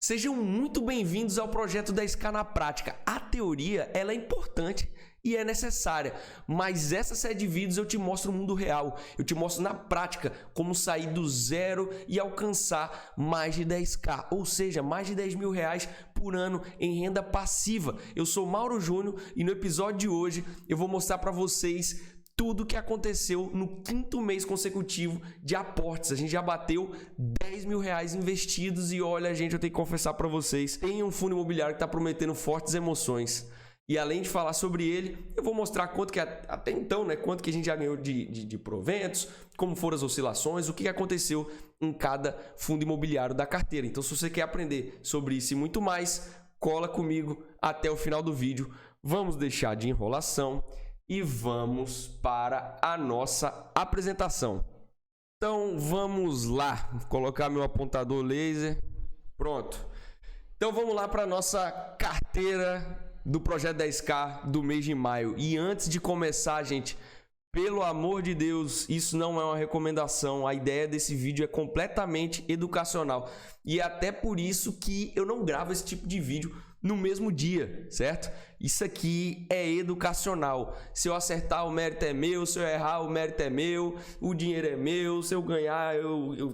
Sejam muito bem-vindos ao projeto 10K na prática. A teoria, ela é importante e é necessária, mas essa série de vídeos eu te mostro o mundo real. Eu te mostro na prática como sair do zero e alcançar mais de 10K, ou seja, mais de 10 mil reais por ano em renda passiva. Eu sou Mauro Júnior e no episódio de hoje eu vou mostrar para vocês tudo que aconteceu no 5º mês consecutivo de aportes. A gente já bateu 10 mil reais investidos e olha, gente, eu tenho que confessar para vocês, tem um fundo imobiliário que está prometendo fortes emoções. E além de falar sobre ele, eu vou mostrar quanto que até então, quanto que a gente já ganhou de proventos, como foram as oscilações, o que aconteceu em cada fundo imobiliário da carteira. Então, se você quer aprender sobre isso e muito mais, cola comigo até o final do vídeo. Vamos deixar de enrolação e vamos para a nossa apresentação. Então vamos lá, vou colocar meu apontador laser, pronto. Então vamos lá para a nossa carteira do projeto 10K do mês de maio. E antes de começar, gente, pelo amor de Deus, isso não é uma recomendação. A ideia desse vídeo é completamente educacional. E é até por isso que eu não gravo esse tipo de vídeo no mesmo dia, certo? Isso aqui é educacional. Se eu acertar, o mérito é meu. Se eu errar, o mérito é meu. O dinheiro é meu. Se eu ganhar,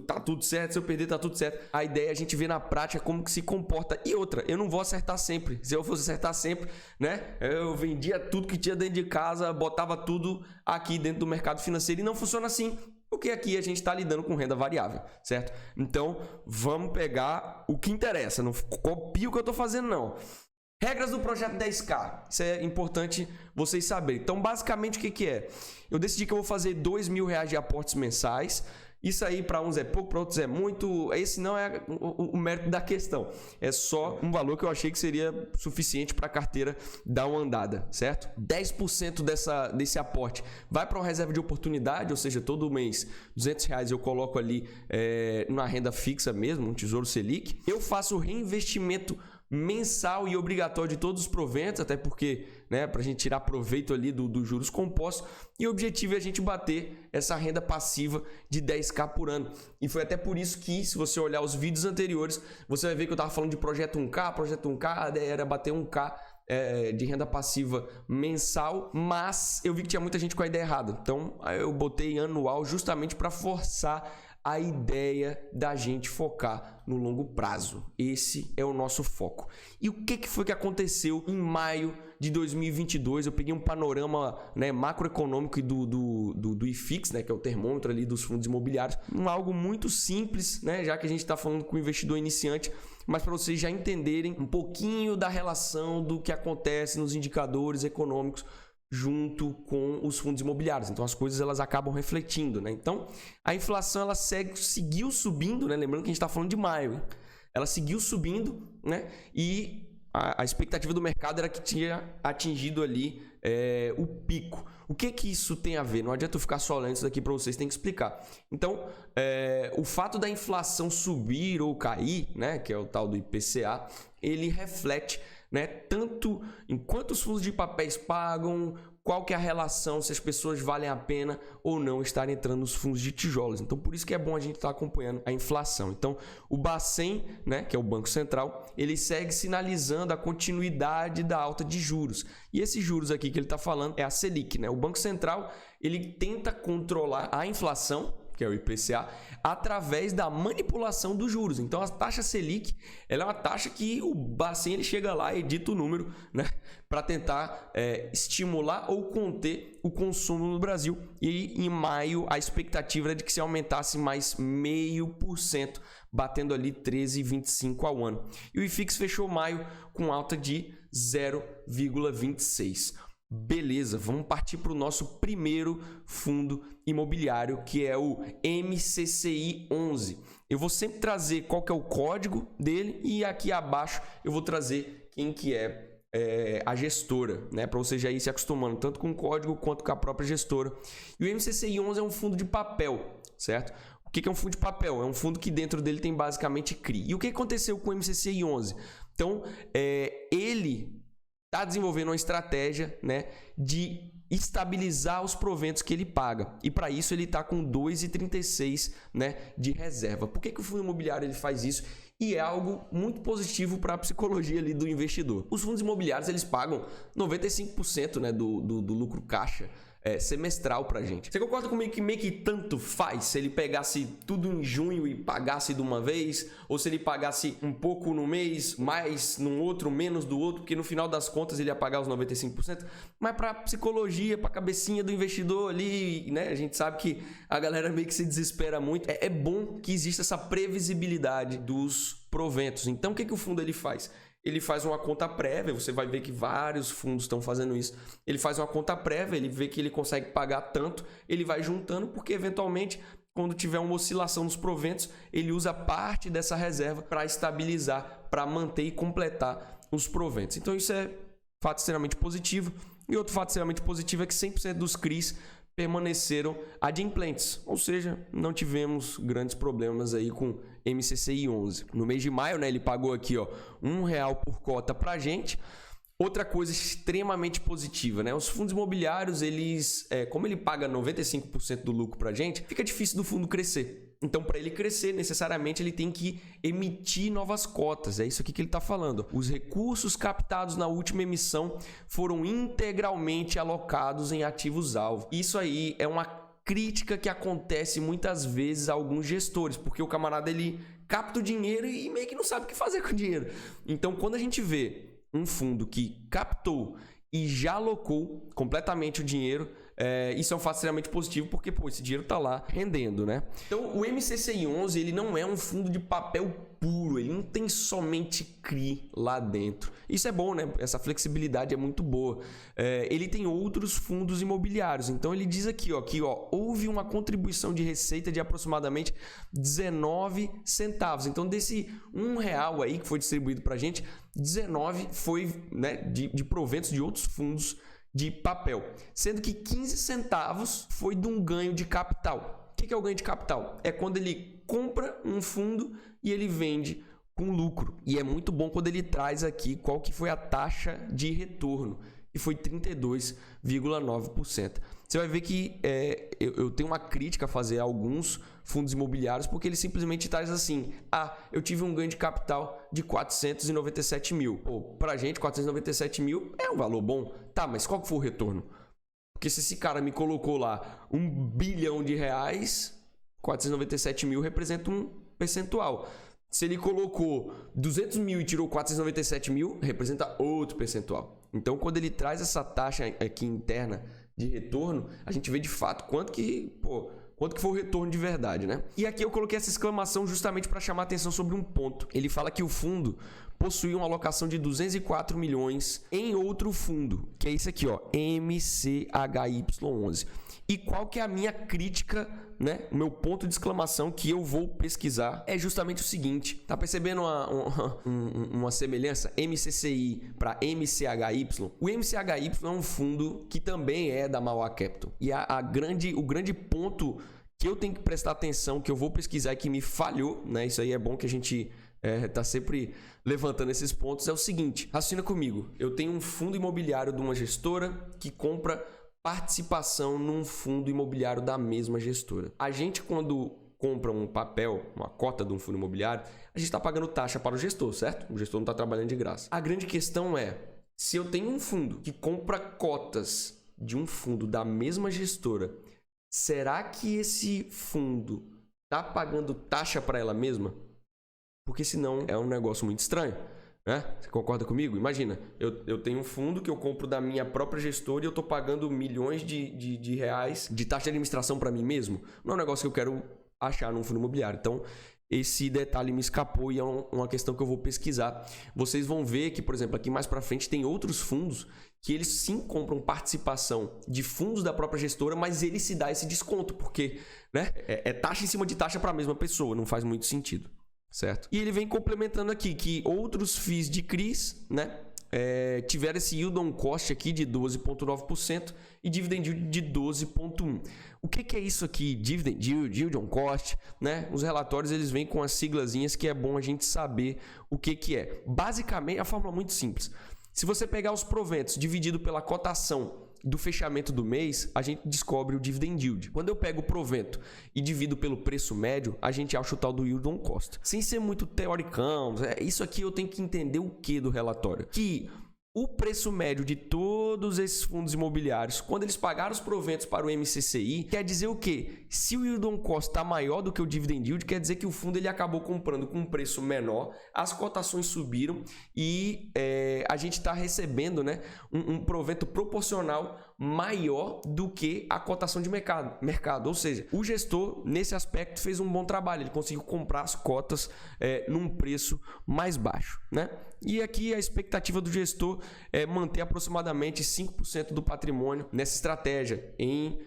tá tudo certo. Se eu perder, tá tudo certo. A ideia é a gente ver na prática como que se comporta. E outra, eu não vou acertar sempre. Se eu fosse acertar sempre, eu vendia tudo que tinha dentro de casa, botava tudo aqui dentro do mercado financeiro e não funciona assim. Porque aqui a gente está lidando com renda variável, certo? Então, vamos pegar o que interessa. Não copia o que eu estou fazendo, não. Regras do projeto 10K. Isso é importante vocês saberem. Então, basicamente, o que é? Eu decidi que eu vou fazer 2 mil reais de aportes mensais. Isso aí para uns é pouco, para outros é muito. Esse não é o mérito da questão. É só um valor que eu achei que seria suficiente para a carteira dar uma andada, certo? 10% desse aporte vai para uma reserva de oportunidade, ou seja, todo mês R$200 eu coloco ali na renda fixa mesmo, um Tesouro Selic. Eu faço o reinvestimento mensal e obrigatório de todos os proventos, até porque, para a gente tirar proveito ali dos juros compostos, e o objetivo é a gente bater essa renda passiva de 10K por ano. E foi até por isso que, se você olhar os vídeos anteriores, você vai ver que eu estava falando de projeto 1K, era bater 1K de renda passiva mensal, mas eu vi que tinha muita gente com a ideia errada. Então, eu botei anual justamente para forçar a ideia da gente focar no longo prazo. Esse é o nosso foco. E o que foi que aconteceu em maio de 2022? Eu peguei um panorama macroeconômico do IFIX, que é o termômetro ali dos fundos imobiliários, algo muito simples, já que a gente está falando com o investidor iniciante, mas para vocês já entenderem um pouquinho da relação do que acontece nos indicadores econômicos junto com os fundos imobiliários. Então as coisas elas acabam refletindo, Então a inflação ela seguiu subindo, Lembrando que a gente está falando de maio, hein? Ela seguiu subindo, E a expectativa do mercado era que tinha atingido ali o pico. O que isso tem a ver? Não adianta eu ficar só lendo isso daqui para vocês, tem que explicar. Então, o fato da inflação subir ou cair, que é o tal do IPCA, ele reflete tanto em quantos fundos de papéis pagam, qual que é a relação, se as pessoas valem a pena ou não estarem entrando nos fundos de tijolos. Então, por isso que é bom a gente estar acompanhando a inflação. Então, o Bacen, que é o Banco Central, ele segue sinalizando a continuidade da alta de juros. E esses juros aqui que ele está falando é a Selic, O Banco Central, ele tenta controlar a inflação, que é o IPCA, através da manipulação dos juros. Então, a taxa Selic, ela é uma taxa que o Bacen ele chega lá e edita o número, para tentar estimular ou conter o consumo no Brasil. E em maio, a expectativa era de que se aumentasse mais 0,5%, batendo ali 13,25 ao ano. E o IFIX fechou maio com alta de 0,26%. Beleza, vamos partir para o nosso primeiro fundo imobiliário, que é o MCCI 11. Eu vou sempre trazer qual que é o código dele e aqui abaixo eu vou trazer quem que é a gestora, para você já ir se acostumando tanto com o código quanto com a própria gestora. E o MCCI 11 é um fundo de papel, certo? O que é um fundo de papel? É um fundo que dentro dele tem basicamente CRI. E o que aconteceu com o MCCI 11? Então, ele está desenvolvendo uma estratégia de estabilizar os proventos que ele paga. E para isso ele está com 2,36 de reserva. Por que o fundo imobiliário ele faz isso? e é algo muito positivo para a psicologia ali do investidor. Os fundos imobiliários, eles pagam 95%, né, do lucro caixa semestral pra gente. Você concorda comigo que meio que tanto faz se ele pegasse tudo em junho e pagasse de uma vez, ou se ele pagasse um pouco no mês, mais num outro, menos do outro, porque no final das contas ele ia pagar os 95%, mas pra psicologia, pra cabecinha do investidor ali, né, a gente sabe que a galera meio que se desespera muito. É bom que exista essa previsibilidade dos proventos. Então o que o fundo ele faz? Ele faz uma conta prévia, você vai ver que vários fundos estão fazendo isso. Ele faz uma conta prévia, ele vê que ele consegue pagar tanto, ele vai juntando, porque eventualmente, quando tiver uma oscilação nos proventos, ele usa parte dessa reserva para estabilizar, para manter e completar os proventos. Então isso é fato extremamente positivo. E outro fato extremamente positivo é que 100% dos CRIs permaneceram adimplentes, ou seja, não tivemos grandes problemas aí com MCCI 11. No mês de maio, né, ele pagou aqui R$1 por cota pra gente. Outra coisa extremamente positiva, né? Os fundos imobiliários, eles, como ele paga 95% do lucro pra gente, fica difícil do fundo crescer. Então, para ele crescer, necessariamente ele tem que emitir novas cotas. É isso aqui que ele está falando. Os recursos captados na última emissão foram integralmente alocados em ativos-alvo. Isso aí é uma crítica que acontece muitas vezes a alguns gestores, porque o camarada ele capta o dinheiro e meio que não sabe o que fazer com o dinheiro. Então, quando a gente vê um fundo que captou e já alocou completamente o dinheiro, isso é um fato extremamente positivo, porque esse dinheiro está lá rendendo, né? Então, o MCCI 11 ele não é um fundo de papel puro, ele não tem somente CRI lá dentro. Isso é bom, né? Essa flexibilidade é muito boa. Ele tem outros fundos imobiliários. Então, ele diz aqui, houve uma contribuição de receita de aproximadamente 19 centavos. Então, desse R$1 aí que foi distribuído para a gente, 19 foi, né, de proventos de outros fundos de papel, sendo que 15 centavos foi de um ganho de capital. O que é o ganho de capital? É quando ele compra um fundo e ele vende com lucro. E é muito bom quando ele traz aqui qual que foi a taxa de retorno, que foi 32,9%. Você vai ver que eu tenho uma crítica a fazer a alguns fundos imobiliários, porque ele simplesmente traz assim: eu tive um ganho de capital de 497 mil. Pra gente, 497 mil é um valor bom. Tá, mas qual que foi o retorno? Porque se esse cara me colocou lá R$1 bilhão, 497 mil representa um percentual. Se ele colocou 200 mil e tirou 497 mil, representa outro percentual. Então, quando ele traz essa taxa aqui interna de retorno, a gente vê de fato quanto que foi o retorno de verdade, né? E aqui eu coloquei essa exclamação justamente para chamar a atenção sobre um ponto. Ele fala que o fundo possui uma alocação de 204 milhões em outro fundo, que é esse aqui, MCHY11. E qual que é a minha crítica, né? O meu ponto de exclamação que eu vou pesquisar é justamente o seguinte. Tá percebendo uma semelhança? MCCI para MCHY. O MCHY é um fundo que também é da Mauá Capital. E o grande ponto que eu tenho que prestar atenção, que eu vou pesquisar e que me falhou, né? Isso aí é bom que a gente tá sempre levantando esses pontos. É o seguinte, raciocina comigo. Eu tenho um fundo imobiliário de uma gestora que compra participação num fundo imobiliário da mesma gestora. A gente, quando compra um papel, uma cota de um fundo imobiliário, a gente está pagando taxa para o gestor, certo? O gestor não está trabalhando de graça. A grande questão é, se eu tenho um fundo que compra cotas de um fundo da mesma gestora, será que esse fundo está pagando taxa para ela mesma? Porque senão é um negócio muito estranho. Você concorda comigo? Imagina, eu tenho um fundo que eu compro da minha própria gestora e eu estou pagando milhões de reais de taxa de administração para mim mesmo. Não é um negócio que eu quero achar num fundo imobiliário. Então, esse detalhe me escapou e é uma questão que eu vou pesquisar. Vocês vão ver que, por exemplo, aqui mais para frente tem outros fundos que eles sim compram participação de fundos da própria gestora, mas ele se dá esse desconto, porque, né, é taxa em cima de taxa para a mesma pessoa, não faz muito sentido. Certo? E ele vem complementando aqui que outros FIIs de CRIs, né, tiveram esse yield on cost aqui de 12,9% e dividend yield de 12,1%. O que é isso aqui? Dividend yield on cost, né? Os relatórios eles vêm com as siglazinhas que é bom a gente saber o que é. Basicamente, a fórmula é muito simples. Se você pegar os proventos dividido pela cotação do fechamento do mês, a gente descobre o dividend yield. Quando eu pego o provento e divido pelo preço médio, a gente acha o tal do yield on cost. Sem ser muito teoricão, isso aqui eu tenho que entender o que do relatório? Que o preço médio de todos esses fundos imobiliários, quando eles pagaram os proventos para o MCCI, quer dizer o quê? Se o yield on cost está maior do que o dividend yield, quer dizer que o fundo ele acabou comprando com um preço menor, as cotações subiram e a gente está recebendo, né, um provento proporcional maior do que a cotação de mercado. Ou seja, o gestor, nesse aspecto, fez um bom trabalho. Ele conseguiu comprar as cotas num preço mais baixo, né? E aqui a expectativa do gestor é manter aproximadamente 5% do patrimônio nessa estratégia em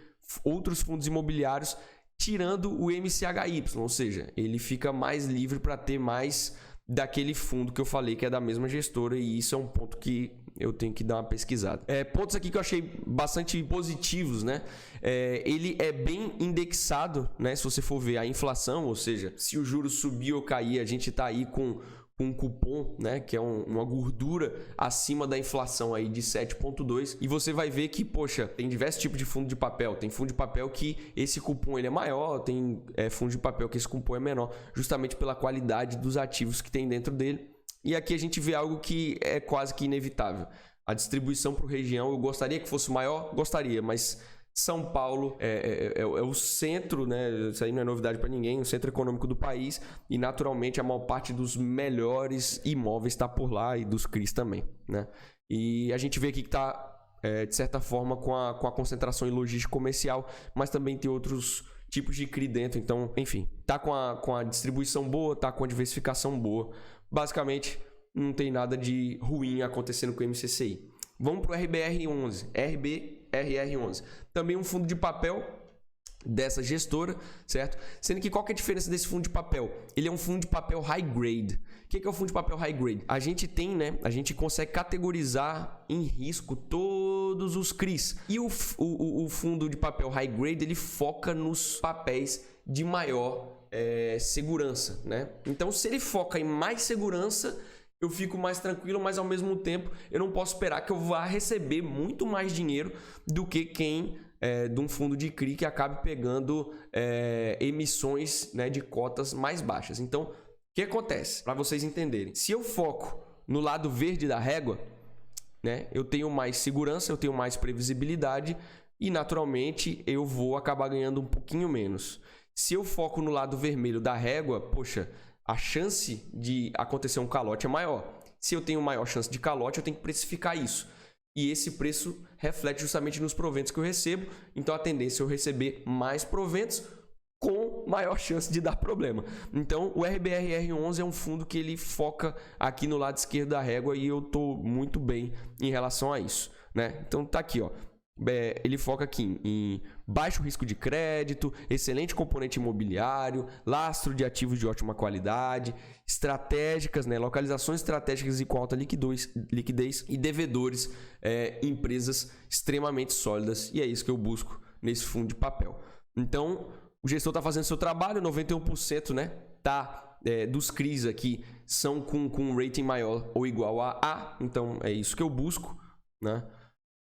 outros fundos imobiliários, tirando o MCHY, ou seja, ele fica mais livre para ter mais daquele fundo que eu falei que é da mesma gestora, e isso é um ponto que eu tenho que dar uma pesquisada. Pontos aqui que eu achei bastante positivos, né? Ele é bem indexado, né? Se você for ver a inflação, ou seja, se o juro subir ou cair, a gente está aí com um cupom, né, que é uma gordura acima da inflação aí de 7,2, e você vai ver que, poxa, tem diversos tipos de fundo de papel. Tem fundo de papel que esse cupom ele é maior, tem fundo de papel que esse cupom é menor, justamente pela qualidade dos ativos que tem dentro dele. E aqui a gente vê algo que é quase que inevitável. A distribuição por região, eu gostaria que fosse maior, gostaria, mas São Paulo é o centro, né? Isso aí não é novidade para ninguém, o centro econômico do país, e naturalmente a maior parte dos melhores imóveis está por lá, e dos CRIs também, né? E a gente vê aqui que está, de certa forma, com a concentração em logística comercial, mas também tem outros tipos de CRI dentro. Então, enfim, tá com a distribuição boa, tá com a diversificação boa. Basicamente, não tem nada de ruim acontecendo com o MCCI. Vamos para o RBR11. RBRR11. Também um fundo de papel dessa gestora, certo? Sendo que qual que é a diferença desse fundo de papel? Ele é um fundo de papel high grade. O que é um fundo de papel high grade? A gente tem, né? A gente consegue categorizar em risco todos os CRIs. E o fundo de papel high grade, ele foca nos papéis de maior segurança, né? Então, se ele foca em mais segurança, eu fico mais tranquilo, mas ao mesmo tempo eu não posso esperar que eu vá receber muito mais dinheiro do que quem de um fundo de CRI que acabe pegando emissões, né, de cotas mais baixas. Então, o que acontece? Para vocês entenderem, se eu foco no lado verde da régua, né, eu tenho mais segurança, eu tenho mais previsibilidade e naturalmente eu vou acabar ganhando um pouquinho menos. Se eu foco no lado vermelho da régua, poxa, a chance de acontecer um calote é maior. Se eu tenho maior chance de calote, eu tenho que precificar isso. E esse preço reflete justamente nos proventos que eu recebo. Então, a tendência é eu receber mais proventos com maior chance de dar problema. Então, o RBRR11 é um fundo que ele foca aqui no lado esquerdo da régua e eu estou muito bem em relação a isso, né? Então, tá aqui, ó. Ele foca aqui em baixo risco de crédito, excelente componente imobiliário, lastro de ativos de ótima qualidade, estratégicas, né, localizações estratégicas e com alta liquidez e devedores, empresas extremamente sólidas, e é isso que eu busco nesse fundo de papel. Então, o gestor está fazendo seu trabalho, 91%, né, dos CRIs aqui são com um rating maior ou igual a A, então é isso que eu busco, né?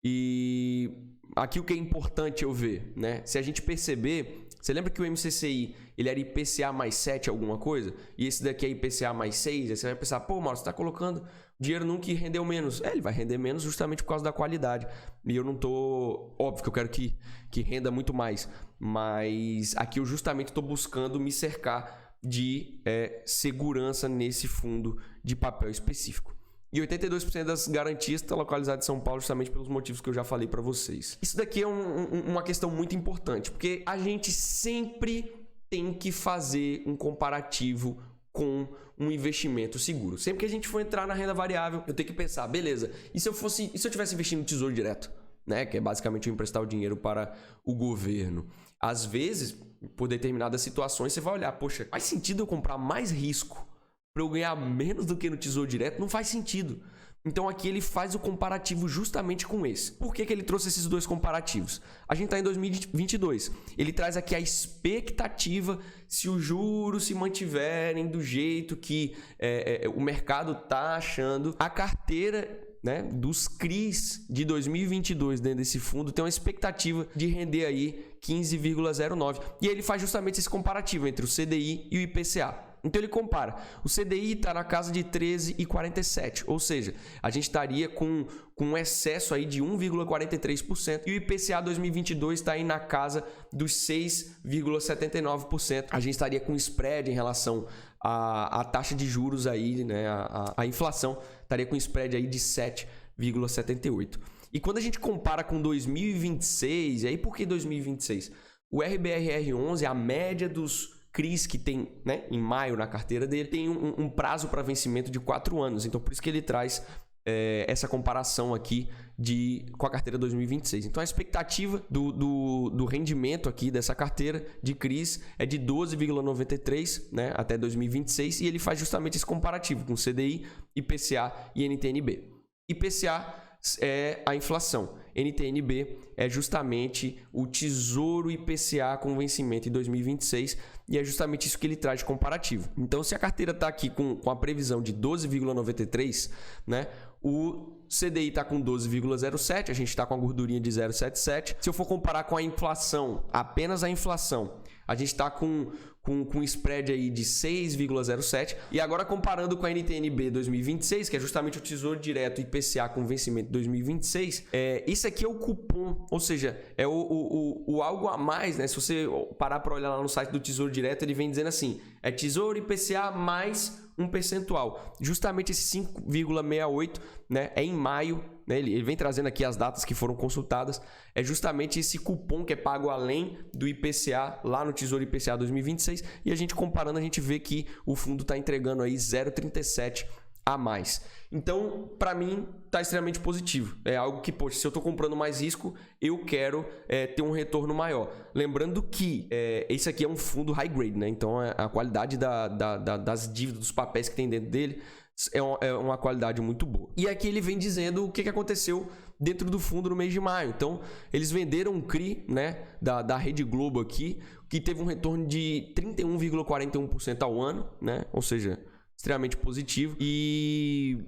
E aqui o que é importante eu ver, né? Se a gente perceber, você lembra que o MCCI ele era IPCA mais 7 alguma coisa? E esse daqui é IPCA mais 6? Aí você vai pensar, pô, Mauro, você está colocando dinheiro num que rendeu menos. Ele vai render menos justamente por causa da qualidade. E eu não tô... Óbvio que eu quero que renda muito mais. Mas aqui eu justamente estou buscando me cercar de segurança nesse fundo de papel específico. E 82% das garantias estão localizadas em São Paulo justamente pelos motivos que eu já falei para vocês. Isso daqui é uma questão muito importante, porque a gente sempre tem que fazer um comparativo com um investimento seguro. Sempre que a gente for entrar na renda variável, eu tenho que pensar, beleza, e se eu tivesse investindo no Tesouro Direto, né, que é basicamente eu emprestar o dinheiro para o governo? Às vezes, por determinadas situações, você vai olhar, poxa, faz sentido eu comprar mais risco para eu ganhar menos do que no Tesouro Direto? Não faz sentido. Então aqui ele faz o comparativo justamente com esse. Por que ele trouxe esses dois comparativos? A gente está em 2022. Ele traz aqui a expectativa se os juros se mantiverem do jeito que o mercado está achando. A carteira né, dos CRIs de 2022 dentro desse fundo tem uma expectativa de render aí 15,09. E aí ele faz justamente esse comparativo entre o CDI e o IPCA. Então ele compara, o CDI está na casa de 13,47, ou seja, a gente estaria com um excesso aí de 1,43% e o IPCA 2022 está aí na casa dos 6,79%. A gente estaria com spread em relação à taxa de juros aí, né, a inflação estaria com spread aí de 7,78%. E quando a gente compara com 2026, e aí por que 2026? O RBRR11, a média dos CRIs que tem, né, em maio na carteira dele, tem um prazo para vencimento de 4 anos. Então, por isso que ele traz essa comparação aqui com a carteira 2026. Então, a expectativa do rendimento aqui dessa carteira de CRIs é de 12,93, né, até 2026. E ele faz justamente esse comparativo com CDI, IPCA e NTN-B. IPCA é a inflação. NTN-B é justamente o Tesouro IPCA com vencimento em 2026 e é justamente isso que ele traz de comparativo. Então, se a carteira está aqui com a previsão de 12,93, né, o CDI está com 12,07, a gente está com a gordurinha de 0,77. Se eu for comparar com a inflação, apenas a inflação, a gente está com um spread aí de 6,07. E agora comparando com a NTN-B 2026, que é justamente o Tesouro Direto IPCA com vencimento 2026, isso aqui é o cupom, ou seja, é o algo a mais, né? Se você parar para olhar lá no site do Tesouro Direto, ele vem dizendo assim, é Tesouro IPCA mais um percentual. Justamente esse 5,68, né, é em maio, né? Ele vem trazendo aqui as datas que foram consultadas. É justamente esse cupom que é pago além do IPCA lá no Tesouro IPCA 2026. E a gente comparando, a gente vê que o fundo está entregando aí 0,37 a mais. Então, para mim, está extremamente positivo. É algo que, poxa, se eu estou comprando mais risco, eu quero ter um retorno maior. Lembrando que esse aqui é um fundo high grade, né? Então, a qualidade das dívidas, dos papéis que tem dentro dele é uma qualidade muito boa. E aqui ele vem dizendo o que aconteceu dentro do fundo no mês de maio. Então, eles venderam um CRI, né, da Rede Globo aqui, que teve um retorno de 31,41% ao ano, né? Ou seja, extremamente positivo. E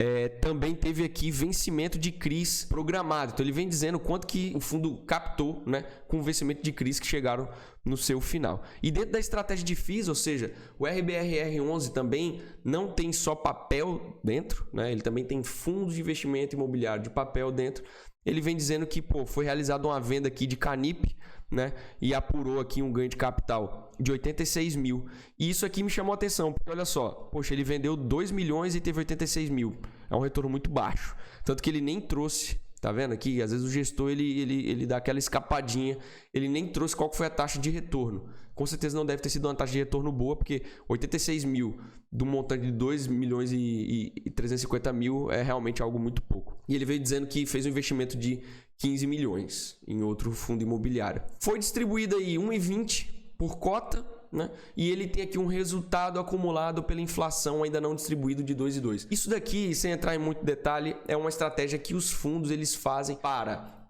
também teve aqui vencimento de CRIs programado. Então ele vem dizendo quanto que o fundo captou, né, com o vencimento de CRIs que chegaram no seu final. E dentro da estratégia de FIIs, ou seja, o RBRR11 também não tem só papel dentro, né? Ele também tem fundos de investimento imobiliário de papel dentro. Ele vem dizendo que foi realizada uma venda aqui de Canip, né, e apurou aqui um ganho de capital de 86 mil. E isso aqui me chamou a atenção, porque olha só, poxa, ele vendeu 2 milhões e teve 86 mil. É um retorno muito baixo. Tanto que ele nem trouxe, tá vendo aqui? Às vezes o gestor ele dá aquela escapadinha, ele nem trouxe qual foi a taxa de retorno. Com certeza não deve ter sido uma taxa de retorno boa, porque 86 mil do montante de 2 milhões e 350 mil é realmente algo muito pouco. E ele veio dizendo que fez um investimento de 15 milhões em outro fundo imobiliário. Foi distribuído aí 1,20 por cota, né? E ele tem aqui um resultado acumulado pela inflação ainda não distribuído de 2,2. Isso daqui, sem entrar em muito detalhe, é uma estratégia que os fundos eles fazem para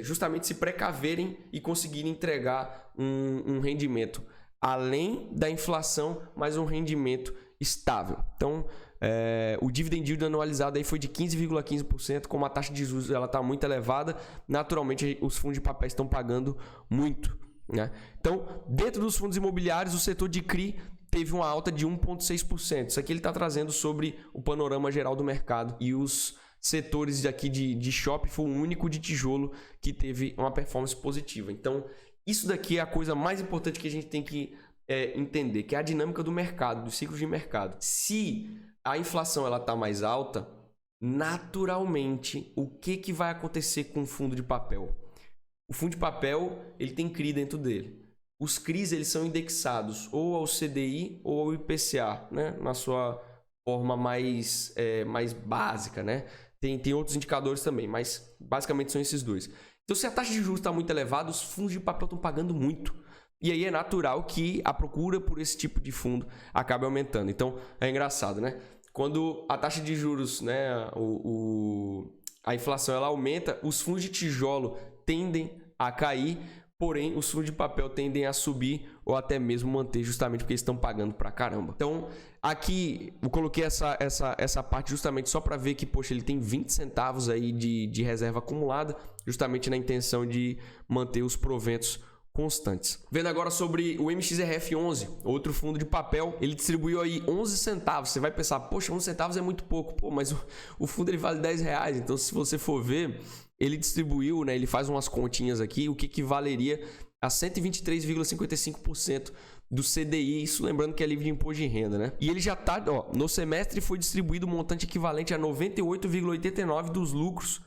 justamente se precaverem e conseguirem entregar um rendimento além da inflação, mas um rendimento estável. Então, o dividend yield anualizado aí foi de 15,15%, como a taxa de juros ela está muito elevada, naturalmente os fundos de papéis estão pagando muito, né? Então, dentro dos fundos imobiliários, o setor de CRI teve uma alta de 1,6%. Isso aqui ele está trazendo sobre o panorama geral do mercado. E os setores aqui de shopping foi o único de tijolo que teve uma performance positiva. Então, isso daqui é a coisa mais importante que a gente tem que entender, que é a dinâmica do mercado, dos ciclos de mercado. Se a inflação ela está mais alta, naturalmente, o que vai acontecer com o fundo de papel? O fundo de papel ele tem CRI dentro dele. Os CRIs eles são indexados ou ao CDI ou ao IPCA, né? Na sua forma mais básica, né? Tem outros indicadores também, mas basicamente são esses dois. Então, se a taxa de juros está muito elevada, os fundos de papel estão pagando muito. E aí é natural que a procura por esse tipo de fundo acabe aumentando. Então, é engraçado, né? Quando a taxa de juros, né, a inflação ela aumenta, os fundos de tijolo tendem a cair, porém os fundos de papel tendem a subir ou até mesmo manter, justamente porque eles estão pagando pra caramba. Então, aqui eu coloquei essa parte justamente só para ver que, poxa, ele tem 20 centavos aí de reserva acumulada, justamente na intenção de manter os proventos constantes. Vendo agora sobre o MXRF11, outro fundo de papel, ele distribuiu aí 11 centavos. Você vai pensar, poxa, 11 centavos é muito pouco. Pô, mas o fundo ele vale 10 reais. Então, se você for ver, ele distribuiu, né? Ele faz umas continhas aqui, o que equivaleria a 123,55% do CDI, isso lembrando que é livre de imposto de renda, né? E ele já tá, ó, no semestre foi distribuído um montante equivalente a 98,89% dos lucros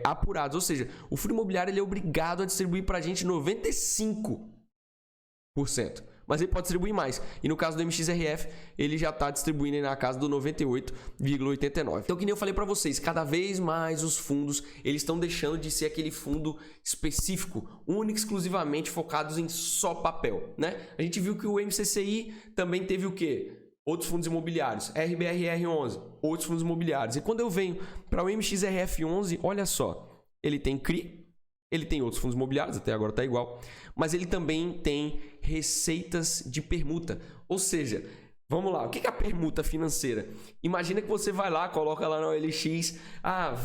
apurados, ou seja, o fundo imobiliário ele é obrigado a distribuir pra gente 95%, mas ele pode distribuir mais. E no caso do MXRF, ele já está distribuindo na casa do 98,89%. Então, que nem eu falei para vocês, cada vez mais os fundos eles estão deixando de ser aquele fundo específico, único, exclusivamente focados em só papel, né? A gente viu que o MCCI também teve o quê? Outros fundos imobiliários, RBRR11, outros fundos imobiliários. E quando eu venho para o MXRF11, olha só, ele tem CRI, ele tem outros fundos imobiliários, até agora está igual, mas ele também tem receitas de permuta. Ou seja, vamos lá, o que é a permuta financeira? Imagina que você vai lá, coloca lá no OLX,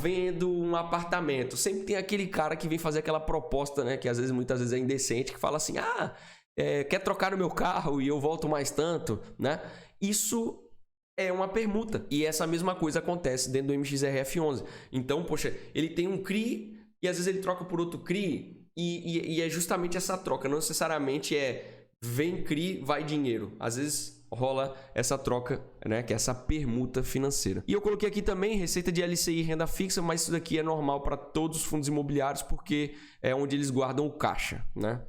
vendo um apartamento. Sempre tem aquele cara que vem fazer aquela proposta, né, que muitas vezes é indecente, que fala assim, quer trocar o meu carro e eu volto mais tanto, né? Isso é uma permuta. E essa mesma coisa acontece dentro do MXRF11. Então, poxa, ele tem um CRI e às vezes ele troca por outro CRI e é justamente essa troca. Não necessariamente vem CRI, vai dinheiro. Às vezes rola essa troca, né, que é essa permuta financeira. E eu coloquei aqui também receita de LCI e renda fixa, mas isso daqui é normal para todos os fundos imobiliários porque é onde eles guardam o caixa, né?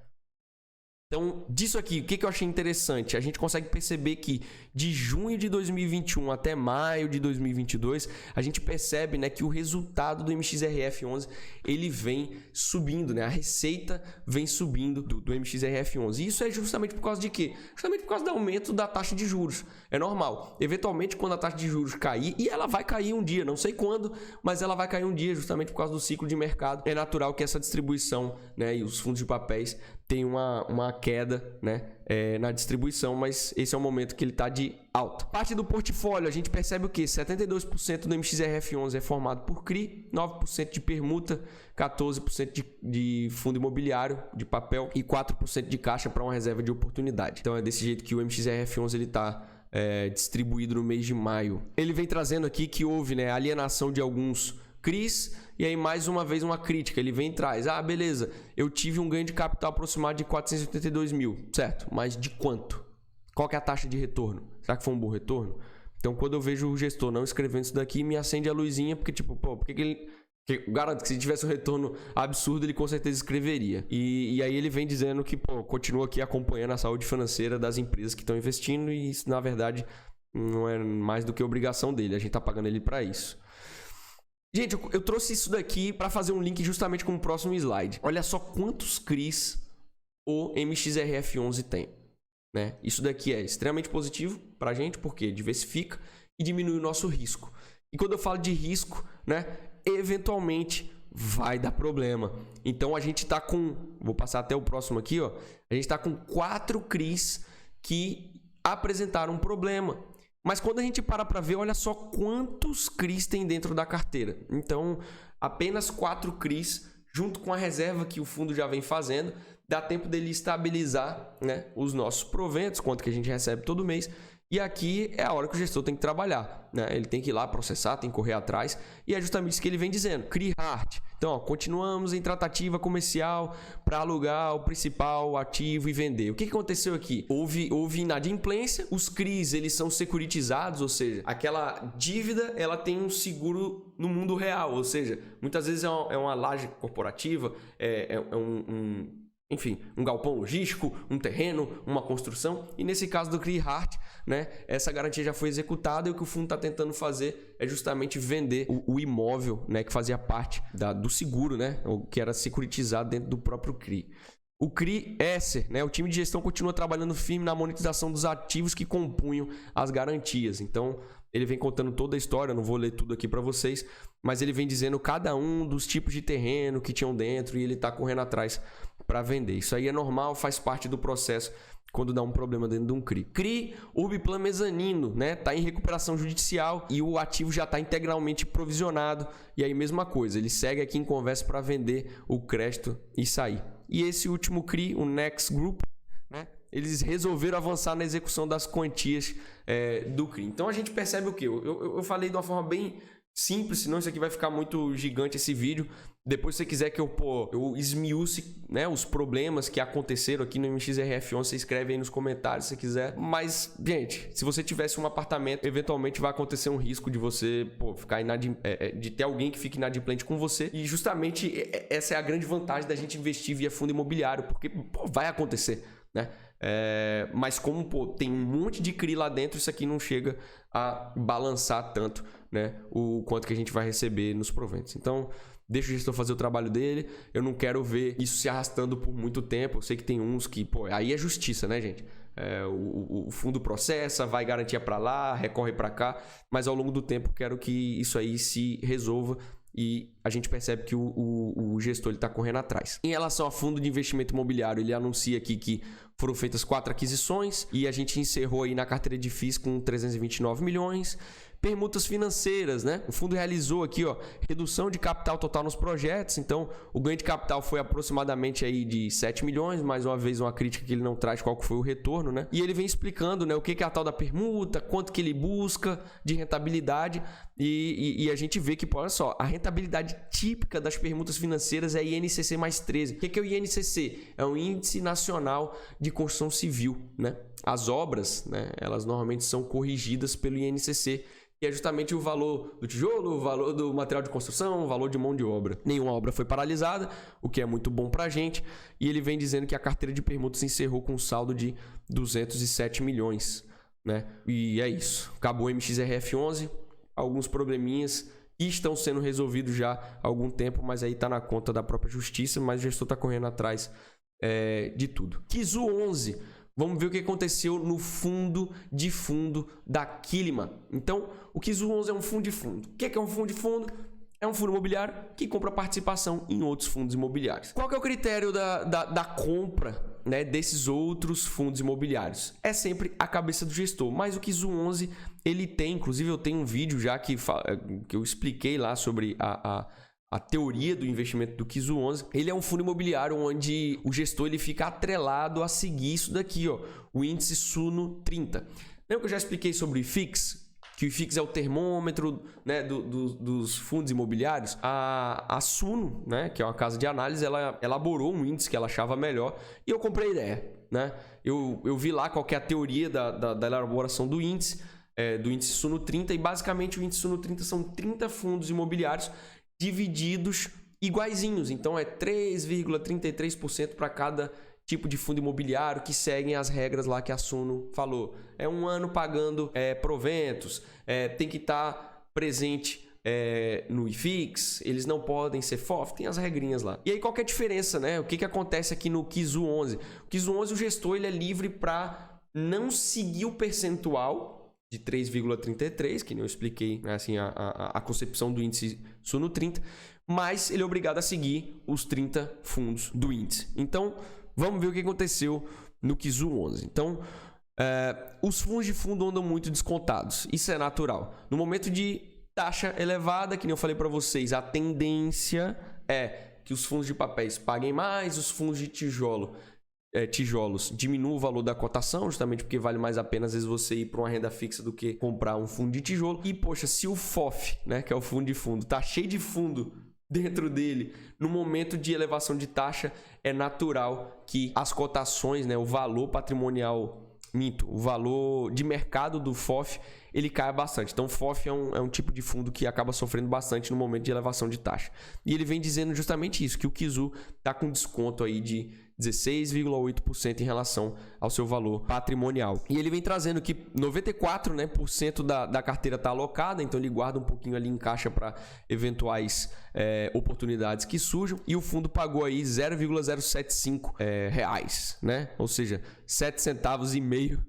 Então, disso aqui, o que eu achei interessante? A gente consegue perceber que de junho de 2021 até maio de 2022, a gente percebe, né, que o resultado do MXRF11 ele vem subindo, né? A receita vem subindo do MXRF11. E isso é justamente por causa de quê? Justamente por causa do aumento da taxa de juros. É normal. Eventualmente, quando a taxa de juros cair, e ela vai cair um dia, não sei quando, mas ela vai cair um dia justamente por causa do ciclo de mercado. É natural que essa distribuição, né, e os fundos de papéis tem uma queda, né, na distribuição, mas esse é o momento que ele está de alta. Parte do portfólio, a gente percebe o que? 72% do MXRF11 é formado por CRI, 9% de permuta, 14% de fundo imobiliário, de papel e 4% de caixa para uma reserva de oportunidade. Então é desse jeito que o MXRF11 ele está distribuído no mês de maio. Ele vem trazendo aqui que houve, né, alienação de alguns CRIs, e aí mais uma vez uma crítica, ele vem e traz, beleza, eu tive um ganho de capital aproximado de 482 mil, certo, mas de quanto? Qual que é a taxa de retorno? Será que foi um bom retorno? Então quando eu vejo o gestor não escrevendo isso daqui, me acende a luzinha, porque tipo, por que ele... Eu garanto que se tivesse um retorno absurdo, ele com certeza escreveria. E aí ele vem dizendo que, continua aqui acompanhando a saúde financeira das empresas que estão investindo, e isso na verdade não é mais do que obrigação dele, a gente tá pagando ele para isso. Gente, eu trouxe isso daqui para fazer um link justamente com o próximo slide. Olha só quantos CRIs o MXRF11 tem, né? Isso daqui é extremamente positivo para a gente, porque diversifica e diminui o nosso risco. E quando eu falo de risco, né, eventualmente vai dar problema. Então a gente tá com, vou passar até o próximo aqui, ó. A gente tá com 4 CRIs que apresentaram um problema. Mas quando a gente para ver, olha só quantos CRIs tem dentro da carteira. Então, apenas 4 CRIs, junto com a reserva que o fundo já vem fazendo, dá tempo dele estabilizar, né, os nossos proventos, quanto que a gente recebe todo mês. E aqui é a hora que o gestor tem que trabalhar, né? Ele tem que ir lá processar, tem que correr atrás. E é justamente isso que ele vem dizendo. CRI hard. Então, continuamos em tratativa comercial para alugar o principal ativo e vender. O que aconteceu aqui? Houve inadimplência. Os CRIs, eles são securitizados, ou seja, aquela dívida, ela tem um seguro no mundo real. Ou seja, muitas vezes é uma laje corporativa, enfim, um galpão logístico, um terreno, uma construção. E nesse caso do CRI hard, né, essa garantia já foi executada e o que o fundo está tentando fazer é justamente vender o imóvel, né, que fazia parte do seguro, né, que era securitizado dentro do próprio CRI. O CRI Esser, né, o time de gestão continua trabalhando firme na monetização dos ativos que compunham as garantias. Então, ele vem contando toda a história, não vou ler tudo aqui para vocês, mas ele vem dizendo cada um dos tipos de terreno que tinham dentro e ele está correndo atrás para vender. Isso aí é normal, faz parte do processo quando dá um problema dentro de um CRI. CRI, Urbiplan Mezanino, né? Tá em recuperação judicial e o ativo já está integralmente provisionado. E aí, mesma coisa, ele segue aqui em conversa para vender o crédito e sair. E esse último CRI, o Next Group, né? Eles resolveram avançar na execução das quantias do CRI. Então a gente percebe o quê? Eu falei de uma forma bem simples, senão isso aqui vai ficar muito gigante esse vídeo. Depois, se você quiser que eu esmiúce, né, os problemas que aconteceram aqui no MXRF11, você escreve aí nos comentários se você quiser. Mas, gente, se você tivesse um apartamento, eventualmente vai acontecer um risco de você ficar de ter alguém que fique inadimplente com você. E justamente essa é a grande vantagem da gente investir via fundo imobiliário, porque vai acontecer, né? Mas como tem um monte de CRI lá dentro, isso aqui não chega a balançar tanto, né, o quanto que a gente vai receber nos proventos. Então, deixa o gestor fazer o trabalho dele. Eu não quero ver isso se arrastando por muito tempo. Eu sei que tem uns que, aí é justiça, né, gente? O fundo processa, vai garantia para lá, recorre para cá, mas ao longo do tempo quero que isso aí se resolva e a gente percebe que o gestor está correndo atrás. Em relação ao fundo de investimento imobiliário, ele anuncia aqui que foram feitas 4 aquisições e a gente encerrou aí na carteira de FIIs com 329 milhões. Permutas financeiras, né? O fundo realizou aqui, redução de capital total nos projetos. Então, o ganho de capital foi aproximadamente aí de 7 milhões. Mais uma vez, uma crítica que ele não traz qual que foi o retorno, né? E ele vem explicando, né, o que é a tal da permuta, quanto que ele busca de rentabilidade. E a gente vê que, olha só, a rentabilidade típica das permutas financeiras é INCC mais 13. O que é o INCC? É o Índice Nacional de Construção Civil, né? As obras, né, elas normalmente são corrigidas pelo INCC, que é justamente o valor do tijolo, o valor do material de construção, o valor de mão de obra. Nenhuma obra foi paralisada, o que é muito bom para a gente. E ele vem dizendo que a carteira de permutas encerrou com um saldo de 207 milhões. Né? E é isso. Acabou o MXRF11, alguns probleminhas que estão sendo resolvidos já há algum tempo, mas aí está na conta da própria justiça, mas o gestor está correndo atrás de tudo. KIZU 11. Vamos ver o que aconteceu no fundo de fundo da Quilima. Então, o KIZU 11 é um fundo de fundo. O que é um fundo de fundo? É um fundo imobiliário que compra participação em outros fundos imobiliários. Qual que é o critério da compra, né, desses outros fundos imobiliários? É sempre a cabeça do gestor. Mas o KIZU 11, ele tem, inclusive eu tenho um vídeo já que eu expliquei lá sobre a teoria do investimento do KIZU 11. Ele é um fundo imobiliário onde o gestor ele fica atrelado a seguir isso daqui, o índice Suno 30. Lembra que eu já expliquei sobre o IFIX? Que o IFIX é o termômetro, né, dos fundos imobiliários. A Suno, né, que é uma casa de análise, ela elaborou um índice que ela achava melhor e eu comprei a ideia. Né? Eu vi lá qual que é a teoria da elaboração do índice Suno 30 e basicamente o índice Suno 30 são 30 fundos imobiliários divididos iguaizinhos. Então é 3,33% para cada tipo de fundo imobiliário que seguem as regras lá que a Suno falou. É um ano pagando proventos, tem que estar presente no IFIX, eles não podem ser FOF, tem as regrinhas lá. E aí qual que é a diferença, né? O que acontece aqui no KIZU 11? O KIZU 11, o gestor ele é livre para não seguir o percentual de 3,33, que nem eu expliquei, né, assim, a concepção do índice Suno 30, mas ele é obrigado a seguir os 30 fundos do índice. Então, vamos ver o que aconteceu no KIZU 11. Então, os fundos de fundo andam muito descontados. Isso é natural. No momento de taxa elevada, que nem eu falei para vocês, a tendência é que os fundos de papéis paguem mais, os fundos de tijolos diminuam o valor da cotação, justamente porque vale mais a pena às vezes você ir para uma renda fixa do que comprar um fundo de tijolo. E poxa, se o FOF, né, que é o fundo de fundo, tá cheio de fundo dentro dele, no momento de elevação de taxa, é natural que as cotações, né, o valor patrimonial, o valor de mercado do FOF, ele caia bastante. Então o FOF é um tipo de fundo que acaba sofrendo bastante no momento de elevação de taxa. E ele vem dizendo justamente isso, que o KIZU tá com desconto aí de 16,8% em relação ao seu valor patrimonial. E ele vem trazendo que 94%, né, da carteira está alocada, então ele guarda um pouquinho ali em caixa para eventuais oportunidades que surjam. E o fundo pagou aí 0,075 reais, né? Ou seja, 7 centavos e meio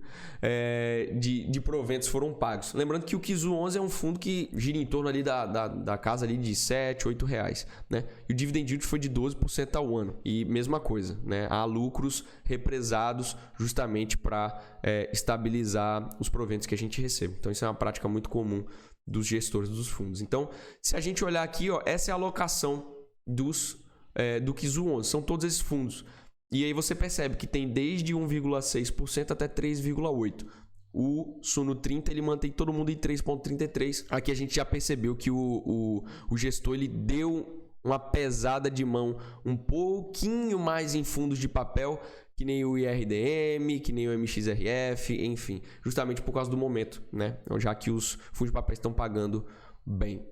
de proventos foram pagos. Lembrando que o Kizu 11 é um fundo que gira em torno ali da casa ali de 7, 8 reais, né? E o dividend yield foi de 12% ao ano. E mesma coisa, né? Há lucros represados justamente para estabilizar os proventos que a gente recebe. Então isso é uma prática muito comum dos gestores dos fundos. Então, se a gente olhar aqui, ó, essa é a alocação do Kizu 11. São todos esses fundos. E aí você percebe que tem desde 1,6% até 3,8%. O Suno 30 ele mantém todo mundo em 3,33%. Aqui a gente já percebeu que o gestor ele deu uma pesada de mão um pouquinho mais em fundos de papel, que nem o IRDM, que nem o MXRF, enfim, justamente por causa do momento, né? Já que os fundos de papel estão pagando bem.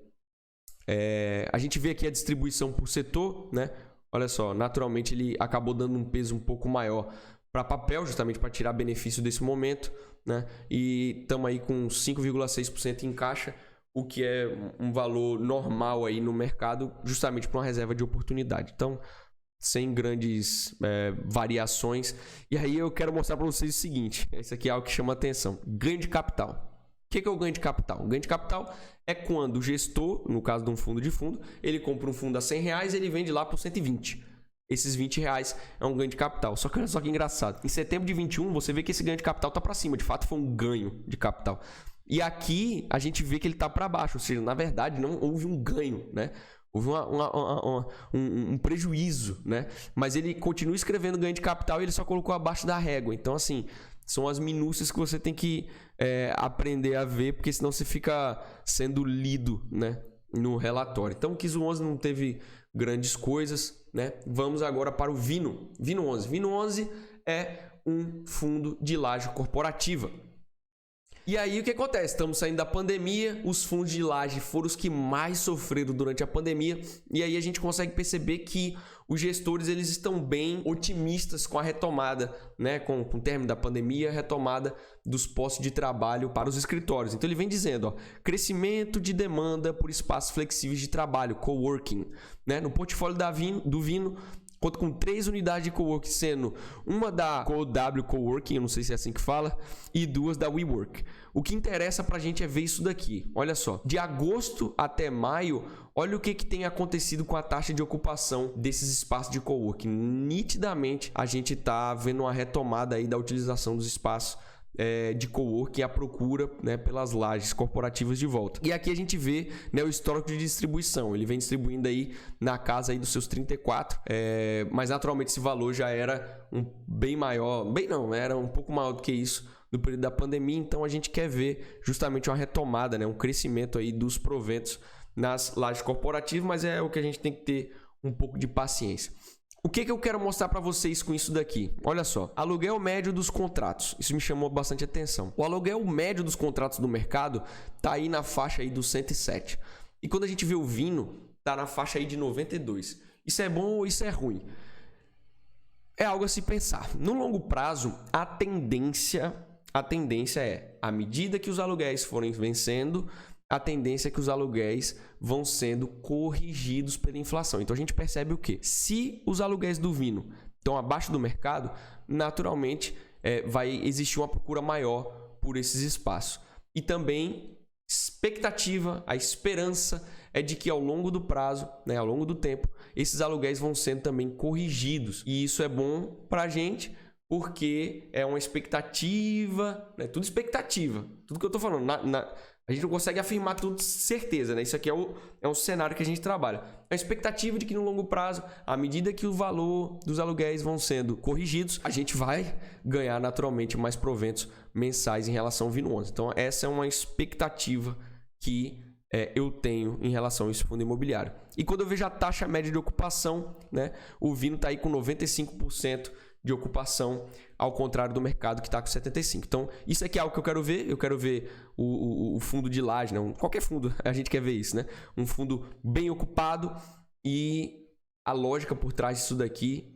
A gente vê aqui a distribuição por setor, né? Olha só, naturalmente ele acabou dando um peso um pouco maior para papel, justamente para tirar benefício desse momento, né? E estamos aí com 5,6% em caixa, o que é um valor normal aí no mercado, justamente para uma reserva de oportunidade. Então, sem grandes variações. E aí eu quero mostrar para vocês o seguinte, esse aqui é algo que chama atenção, ganho de capital. O que é o ganho de capital? O ganho de capital é quando o gestor, no caso de um fundo de fundo, ele compra um fundo a R$100 e ele vende lá por 120. Esses R$20 é um ganho de capital. Só que olha só que engraçado. Em setembro de 21, você vê que esse ganho de capital está para cima. De fato, foi um ganho de capital. E aqui a gente vê que ele está para baixo. Ou seja, na verdade, não houve um ganho, né? Houve um prejuízo, né? Mas ele continua escrevendo ganho de capital e ele só colocou abaixo da régua. Então, assim, são as minúcias que você tem que aprender a ver, porque senão você fica sendo lido, né, no relatório. Então, o Kizu 11 não teve grandes coisas, né? Vamos agora para o Vino. Vino 11. Vino 11 é um fundo de laje corporativa. E aí o que acontece? Estamos saindo da pandemia, os fundos de laje foram os que mais sofreram durante a pandemia, e aí a gente consegue perceber que os gestores eles estão bem otimistas com a retomada, né? Com o término da pandemia, a retomada dos postos de trabalho para os escritórios. Então ele vem dizendo, ó, crescimento de demanda por espaços flexíveis de trabalho, coworking, né? No portfólio do Vino, conta com 3 unidades de coworking, sendo uma da CoW Coworking, eu não sei se é assim que fala, e 2 da WeWork. O que interessa pra gente é ver isso daqui. Olha só, de agosto até maio, olha o que tem acontecido com a taxa de ocupação desses espaços de coworking. Nitidamente, a gente tá vendo uma retomada aí da utilização dos espaços de coworking, a procura, né, pelas lajes corporativas de volta. E aqui a gente vê, né, o histórico de distribuição. Ele vem distribuindo aí na casa aí dos seus 34, mas naturalmente esse valor já era bem maior, era um pouco maior do que isso no período da pandemia. Então a gente quer ver justamente uma retomada, né, um crescimento aí dos proventos nas lajes corporativas, mas é o que a gente tem que ter um pouco de paciência. O que eu quero mostrar para vocês com isso daqui? Olha só, aluguel médio dos contratos. Isso me chamou bastante atenção. O aluguel médio dos contratos do mercado tá aí na faixa aí dos 107. E quando a gente vê o Vino, tá na faixa aí de 92. Isso é bom ou isso é ruim? É algo a se pensar. No longo prazo, a tendência é, à medida que os aluguéis forem vencendo, a tendência é que os aluguéis vão sendo corrigidos pela inflação. Então a gente percebe o quê? Se os aluguéis do Vino estão abaixo do mercado, naturalmente vai existir uma procura maior por esses espaços. E também a esperança é de que ao longo do prazo, né, ao longo do tempo, esses aluguéis vão sendo também corrigidos. E isso é bom para a gente, porque é uma expectativa, né? Tudo expectativa. Tudo que eu estou falando, a gente não consegue afirmar tudo de certeza, né? Isso aqui é um cenário que a gente trabalha. A expectativa de que no longo prazo, à medida que o valor dos aluguéis vão sendo corrigidos, a gente vai ganhar naturalmente mais proventos mensais em relação ao Vino 11. Então essa é uma expectativa que eu tenho em relação a esse fundo imobiliário. E quando eu vejo a taxa média de ocupação, né, o Vino está aí com 95% de ocupação, ao contrário do mercado que está com 75%. Então, isso aqui é algo que eu quero ver. Eu quero ver o fundo de laje, né? Qualquer fundo, a gente quer ver isso, né? Um fundo bem ocupado e a lógica por trás disso daqui,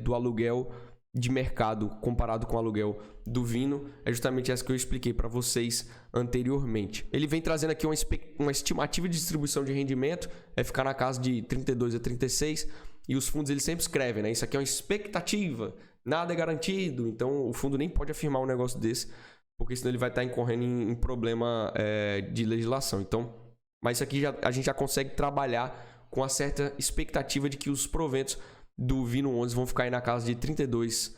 do aluguel de mercado comparado com o aluguel do Vino, é justamente essa que eu expliquei para vocês anteriormente. Ele vem trazendo aqui uma estimativa de distribuição de rendimento, é ficar na casa de 32 a 36, e os fundos eles sempre escrevem, né? Isso aqui é uma expectativa, nada é garantido, então o fundo nem pode afirmar um negócio desse, porque senão ele vai estar incorrendo em problema de legislação. Então, mas isso aqui a gente já consegue trabalhar com uma certa expectativa de que os proventos do Vino 11 vão ficar aí na casa de 32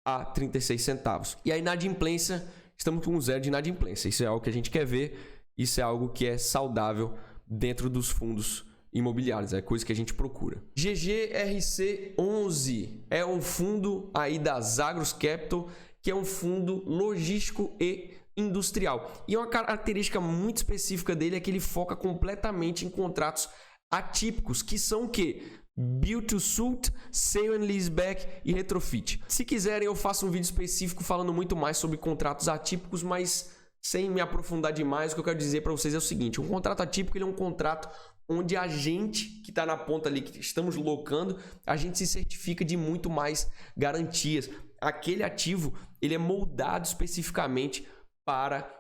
a 36 centavos. E a inadimplência, estamos com 0 de inadimplência. Isso é algo que a gente quer ver, isso é algo que é saudável dentro dos fundos imobiliários, é coisa que a gente procura. GGRC11 é um fundo aí da Zagros Capital, que é um fundo logístico e industrial. E uma característica muito específica dele é que ele foca completamente em contratos atípicos, que são o quê? Build to Suit, Sale and Leaseback e Retrofit. Se quiserem, eu faço um vídeo específico falando muito mais sobre contratos atípicos, mas sem me aprofundar demais, o que eu quero dizer para vocês é o seguinte: um contrato atípico ele é um contrato onde a gente que está na ponta ali, que estamos locando, a gente se certifica de muito mais garantias. Aquele ativo ele é moldado especificamente para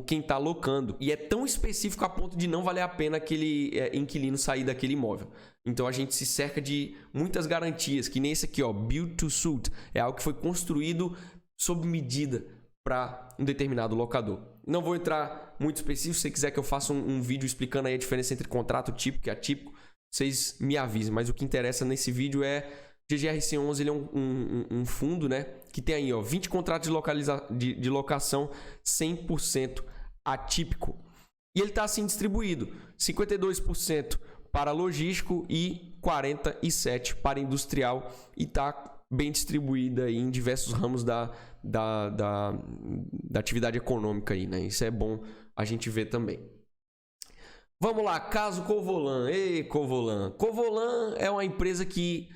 quem está locando, e é tão específico a ponto de não valer a pena aquele inquilino sair daquele imóvel. Então a gente se cerca de muitas garantias, que nem esse aqui, ó, Build to Suit, é algo que foi construído sob medida para um determinado locador. Não vou entrar muito específico, se você quiser que eu faça um vídeo explicando aí a diferença entre contrato típico e atípico, vocês me avisem, mas o que interessa nesse vídeo é GGRC11, ele é um fundo, né, que tem aí, ó, 20 contratos de locação 100% atípico. E ele está assim distribuído: 52% para logístico e 47% para industrial, e está bem distribuída aí em diversos ramos da atividade econômica aí, né? Isso é bom a gente ver também. Vamos lá, caso Covolan. Ei, Covolan. Covolan é uma empresa que,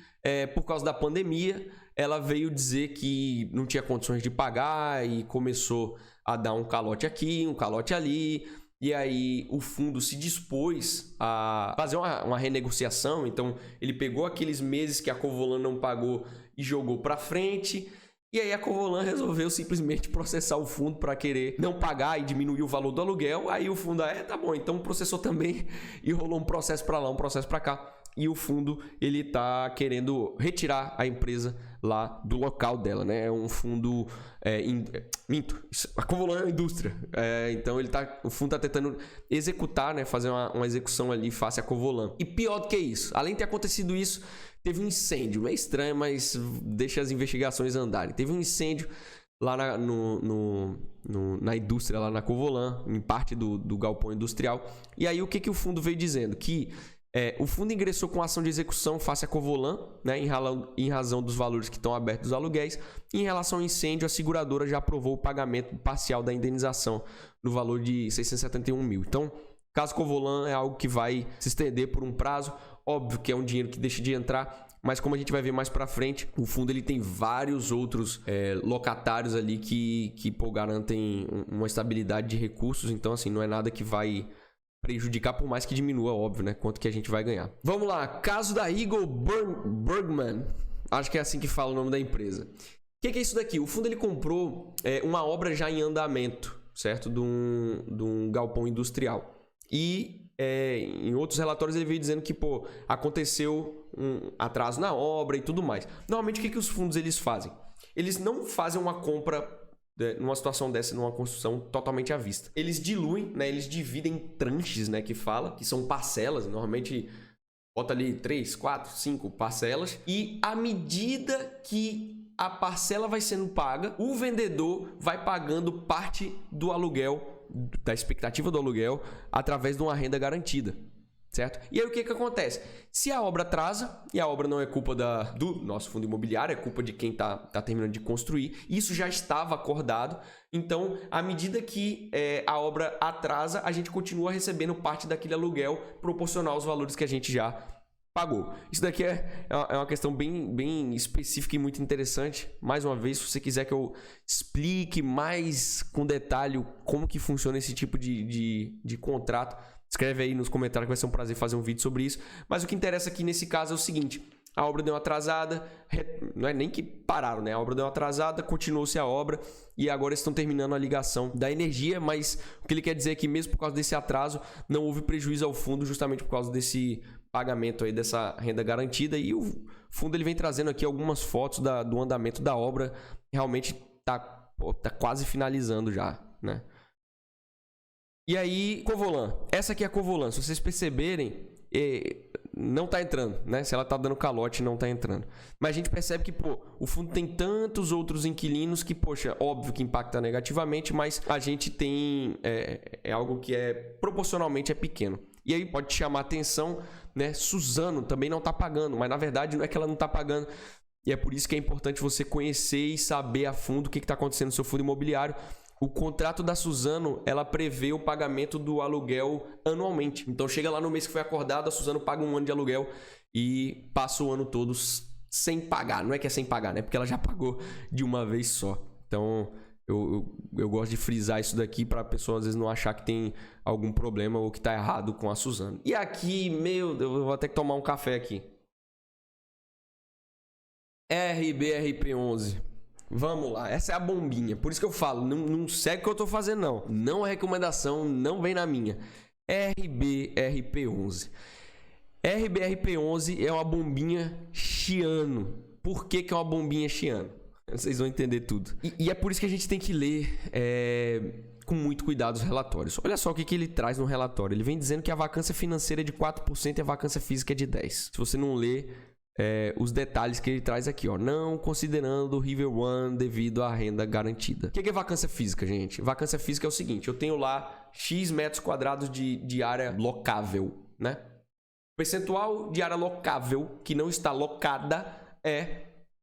por causa da pandemia, ela veio dizer que não tinha condições de pagar e começou a dar um calote aqui, um calote ali. E aí o fundo se dispôs a fazer uma renegociação. Então ele pegou aqueles meses que a Covolan não pagou e jogou para frente. E aí a Covolan resolveu simplesmente processar o fundo para querer não pagar e diminuir o valor do aluguel. Aí o fundo, tá bom, então processou também, e rolou um processo para lá, um processo para cá. E o fundo, ele tá querendo retirar a empresa lá do local dela, né? É um fundo... a Covolan é uma indústria. Então o fundo tá tentando executar, né? Fazer uma execução ali face à Covolan. E pior do que isso, além de ter acontecido isso, teve um incêndio. É estranho, mas deixa as investigações andarem. Teve um incêndio lá na indústria, lá na Covolan, em parte do galpão industrial. E aí o que o fundo veio dizendo? Que o fundo ingressou com ação de execução face à Covolan, né, em razão dos valores que estão abertos dos aluguéis. E em relação ao incêndio, a seguradora já aprovou o pagamento parcial da indenização no valor de 671 mil. Então, caso Covolan é algo que vai se estender por um prazo. Óbvio que é um dinheiro que deixa de entrar, mas como a gente vai ver mais para frente, o fundo ele tem vários outros locatários ali que garantem uma estabilidade de recursos. Então, assim, não é nada que vai prejudicar, por mais que diminua, óbvio, né? Quanto que a gente vai ganhar. Vamos lá, caso da Eagle Bergman, acho que é assim que fala o nome da empresa. O que é isso daqui? O fundo ele comprou uma obra já em andamento, certo? De um galpão industrial. E em outros relatórios ele veio dizendo que aconteceu um atraso na obra e tudo mais. Normalmente o que os fundos eles fazem? Eles não fazem uma compra numa situação dessa, numa construção totalmente à vista. Eles diluem, né? Eles dividem em tranches, né? Que são parcelas. Normalmente bota ali 3, 4, 5 parcelas. E à medida que a parcela vai sendo paga, o vendedor vai pagando parte do aluguel, da expectativa do aluguel, através de uma renda garantida, certo? E aí o que acontece? Se a obra atrasa, e a obra não é culpa do nosso fundo imobiliário, é culpa de quem tá terminando de construir, isso já estava acordado. Então, à medida que a obra atrasa, a gente continua recebendo parte daquele aluguel proporcional aos valores que a gente já pagou. Isso daqui é uma questão bem específica e muito interessante. Mais uma vez, se você quiser que eu explique mais com detalhe como que funciona esse tipo de contrato, Escreve aí nos comentários que vai ser um prazer fazer um vídeo sobre isso. Mas o que interessa aqui nesse caso é o seguinte: a obra deu uma atrasada, não é nem que pararam, né? A obra deu uma atrasada, continuou-se a obra e agora estão terminando a ligação da energia, mas o que ele quer dizer é que mesmo por causa desse atraso, não houve prejuízo ao fundo justamente por causa desse pagamento aí dessa renda garantida. E o fundo ele vem trazendo aqui algumas fotos do andamento da obra, realmente tá quase finalizando já, né? E aí, Covolan, essa aqui é a Covolan, se vocês perceberem, não tá entrando, né? Se ela tá dando calote, não tá entrando. Mas a gente percebe que, o fundo tem tantos outros inquilinos que, poxa, óbvio que impacta negativamente, mas a gente tem algo que proporcionalmente é pequeno. E aí pode te chamar a atenção, né? Suzano também não tá pagando, mas na verdade não é que ela não tá pagando. E é por isso que é importante você conhecer e saber a fundo o que está acontecendo no seu fundo imobiliário. O contrato da Suzano, ela prevê o pagamento do aluguel anualmente. Então chega lá no mês que foi acordado, a Suzano paga um ano de aluguel e passa o ano todo sem pagar. Não é que é sem pagar, né? Porque ela já pagou de uma vez só. Então eu gosto de frisar isso daqui para a pessoa às vezes não achar que tem algum problema ou que está errado com a Suzano. E aqui, meu Deus, eu vou ter que tomar um café aqui. RBRP11. Vamos lá, essa é a bombinha. Por isso que eu falo, não segue o que eu tô fazendo, não. Não é recomendação, não vem na minha. RBRP11. RBRP11 é uma bombinha Chiano. Por que é uma bombinha Chiano? Vocês vão entender tudo. E é por isso que a gente tem que ler com muito cuidado os relatórios. Olha só o que ele traz no relatório. Ele vem dizendo que a vacância financeira é de 4% e a vacância física é de 10%. Se você não ler os detalhes que ele traz aqui, ó, não considerando o River One devido à renda garantida. O que é vacância física, gente? Vacância física é o seguinte: eu tenho lá X metros quadrados de área locável, né? O percentual de área locável que não está locada é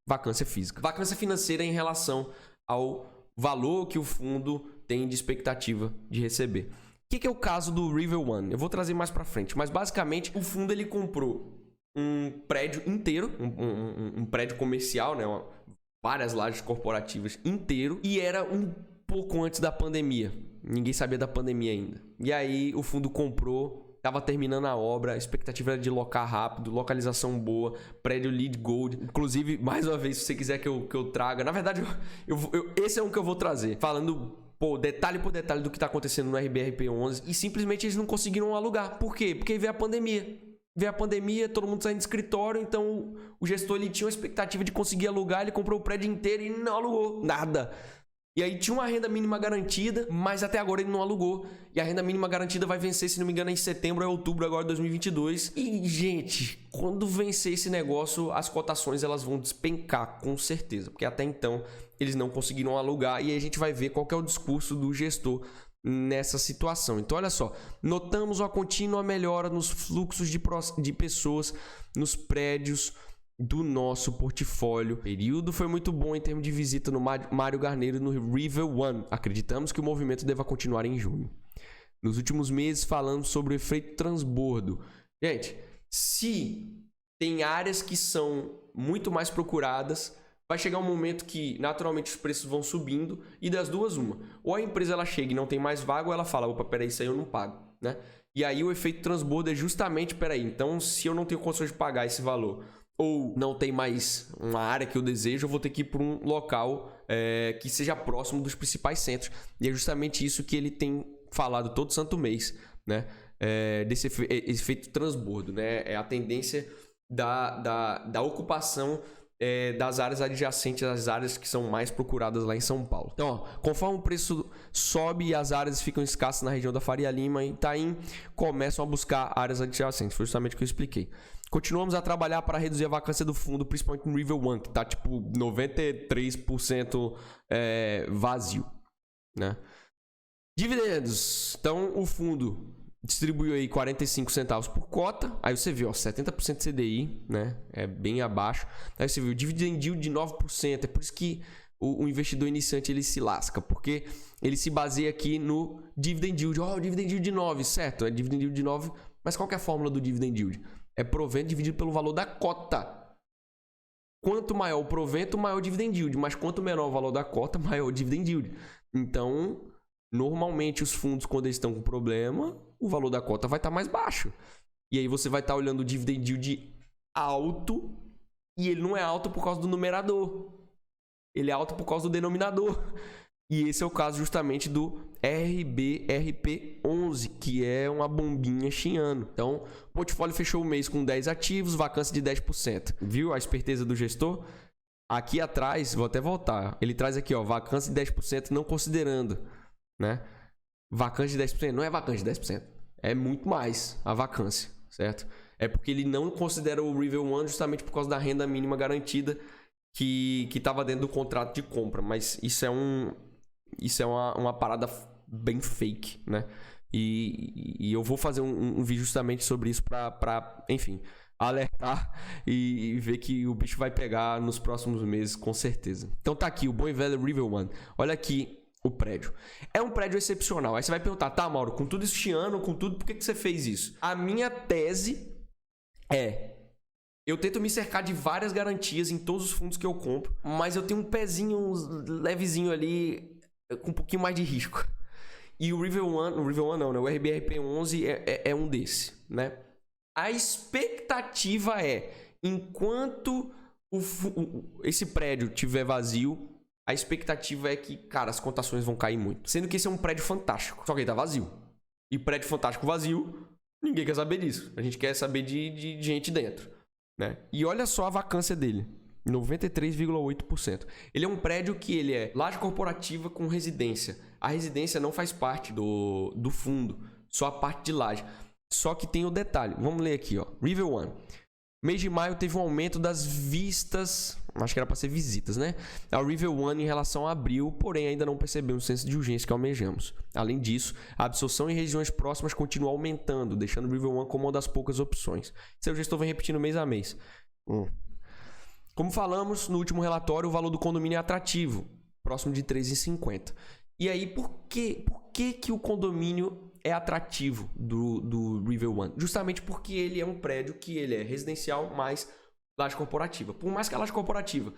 vacância física. Vacância financeira é em relação ao valor que o fundo tem de expectativa de receber. O que é o caso do River One? Eu vou trazer mais pra frente, mas basicamente o fundo ele comprou um prédio inteiro, um prédio comercial, né? Várias lajes corporativas inteiro, e era um pouco antes da pandemia. Ninguém sabia da pandemia ainda. E aí o fundo comprou, estava terminando a obra, a expectativa era de locar rápido, localização boa, prédio LEED Gold. Inclusive, mais uma vez, se você quiser que eu traga, na verdade, esse é um que eu vou trazer, falando detalhe por detalhe do que está acontecendo no RBRP11, e simplesmente eles não conseguiram alugar. Por quê? Porque veio a pandemia. Veio a pandemia, todo mundo saindo do escritório, então o gestor ele tinha uma expectativa de conseguir alugar, ele comprou o prédio inteiro e não alugou nada. E aí tinha uma renda mínima garantida, mas até agora ele não alugou. E a renda mínima garantida vai vencer, se não me engano, em setembro ou outubro agora de 2022. E, gente, quando vencer esse negócio, as cotações elas vão despencar, com certeza. Porque até então eles não conseguiram alugar. E aí a gente vai ver qual que é o discurso do gestor nessa situação. Então, olha só, notamos uma contínua melhora nos fluxos de pessoas nos prédios do nosso portfólio. O período foi muito bom em termos de visita no Mário Garneiro no River One. Acreditamos que o movimento deva continuar em junho. Nos últimos meses falamos sobre o efeito transbordo. Gente, se tem áreas que são muito mais procuradas, vai chegar um momento que naturalmente os preços vão subindo e das duas uma. Ou a empresa ela chega e não tem mais vaga, ou ela fala, opa, peraí, isso aí eu não pago, né? E aí o efeito transbordo é justamente, peraí, então se eu não tenho condições de pagar esse valor, ou não tem mais uma área que eu desejo, eu vou ter que ir para um local que seja próximo dos principais centros. E é justamente isso que ele tem falado todo santo mês, né? Desse efeito transbordo, né? É a tendência da ocupação das áreas adjacentes às áreas que são mais procuradas lá em São Paulo. Então, ó, conforme o preço sobe e as áreas ficam escassas na região da Faria Lima e Itaim, começam a buscar áreas adjacentes. Foi justamente o que eu expliquei. Continuamos a trabalhar para reduzir a vacância do fundo, principalmente no River One, que está tipo 93% vazio, né? Dividendos. Então, o fundo distribuiu aí 45 centavos por cota. Aí você viu, ó, 70% CDI, né? É bem abaixo. Aí você viu o dividend yield de 9%. É por isso que o investidor iniciante ele se lasca, porque ele se baseia aqui no dividend yield. Ó, o dividend yield de 9, certo? É dividend yield de 9, mas qual que é a fórmula do dividend yield? É provento dividido pelo valor da cota. Quanto maior o provento, maior o dividend yield. Mas quanto menor o valor da cota, maior o dividend yield. Então, normalmente os fundos, quando eles estão com problema, o valor da cota vai estar mais baixo. E aí você vai estar olhando o dividend yield alto, e ele não é alto por causa do numerador. Ele é alto por causa do denominador. E esse é o caso justamente do RBRP11, que é uma bombinha chiando. Então, o portfólio fechou o mês com 10 ativos, vacância de 10%. Viu a esperteza do gestor? Aqui atrás, vou até voltar, ele traz aqui, ó, vacância de 10% não considerando, né? Vacância de 10%, não é vacância de 10%, é muito mais a vacância, certo? É porque ele não considera o River One justamente por causa da renda mínima garantida que estava dentro do contrato de compra, mas isso é uma parada bem fake, né? E eu vou fazer um vídeo justamente sobre isso para, enfim, alertar e ver que o bicho vai pegar nos próximos meses, com certeza. Então tá aqui, o bom e velho River One. Olha aqui o prédio. É um prédio excepcional. Aí você vai perguntar, tá, Mauro, com tudo isso chiando, com tudo, por que você fez isso? A minha tese é... Eu tento me cercar de várias garantias em todos os fundos que eu compro, mas eu tenho um pezinho levezinho ali com um pouquinho mais de risco. E o River One não, né? O RBRP11 é um desse, né? A expectativa é, enquanto esse prédio tiver vazio, a expectativa é que, cara, as cotações vão cair muito. Sendo que esse é um prédio fantástico, só que ele tá vazio. E prédio fantástico vazio, ninguém quer saber disso. A gente quer saber de gente dentro, né? E olha só a vacância dele, 93,8%. Ele é um prédio que ele é laje corporativa com residência. A residência não faz parte do fundo, só a parte de laje. Só que tem o detalhe, vamos ler aqui, ó. River One. Mês de maio teve um aumento das vistas, acho que era para ser visitas, né? Ao River One em relação a abril, porém ainda não percebemos o senso de urgência que almejamos. Além disso, a absorção em regiões próximas continua aumentando, deixando o River One como uma das poucas opções. Seu gestor vem repetindo mês a mês. Como falamos no último relatório, o valor do condomínio é atrativo, próximo de 3,50. E aí, por que o condomínio é atrativo do River One? Justamente porque ele é um prédio que ele é residencial mais laje corporativa. Por mais que a laje corporativa,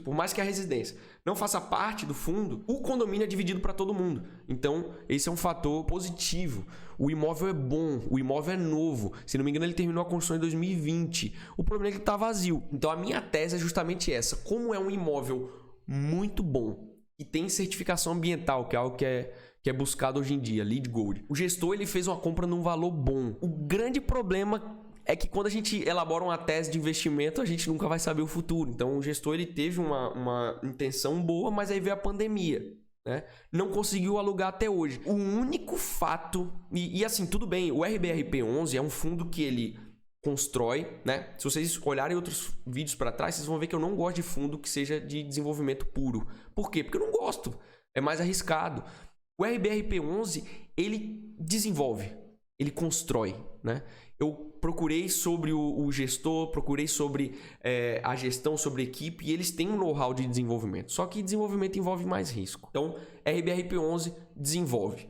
por mais que a residência não faça parte do fundo, o condomínio é dividido para todo mundo. Então, esse é um fator positivo. O imóvel é bom, o imóvel é novo. Se não me engano, ele terminou a construção em 2020. O problema é que ele está vazio. Então, a minha tese é justamente essa. Como é um imóvel muito bom e tem certificação ambiental, que é algo que é buscado hoje em dia, LEED Gold. O gestor ele fez uma compra num valor bom. O grande problema é que quando a gente elabora uma tese de investimento, a gente nunca vai saber o futuro. Então, o gestor ele teve uma intenção boa, mas aí veio a pandemia, né? Não conseguiu alugar até hoje. O único fato... E assim, tudo bem, o RBRP11 é um fundo que ele constrói, né? Se vocês olharem outros vídeos para trás, vocês vão ver que eu não gosto de fundo que seja de desenvolvimento puro. Por quê? Porque eu não gosto. É mais arriscado. O RBRP11, ele desenvolve, ele constrói, né? Eu procurei sobre o gestor, procurei sobre a gestão, sobre a equipe, e eles têm um know-how de desenvolvimento. Só que desenvolvimento envolve mais risco. Então, RBRP11 desenvolve.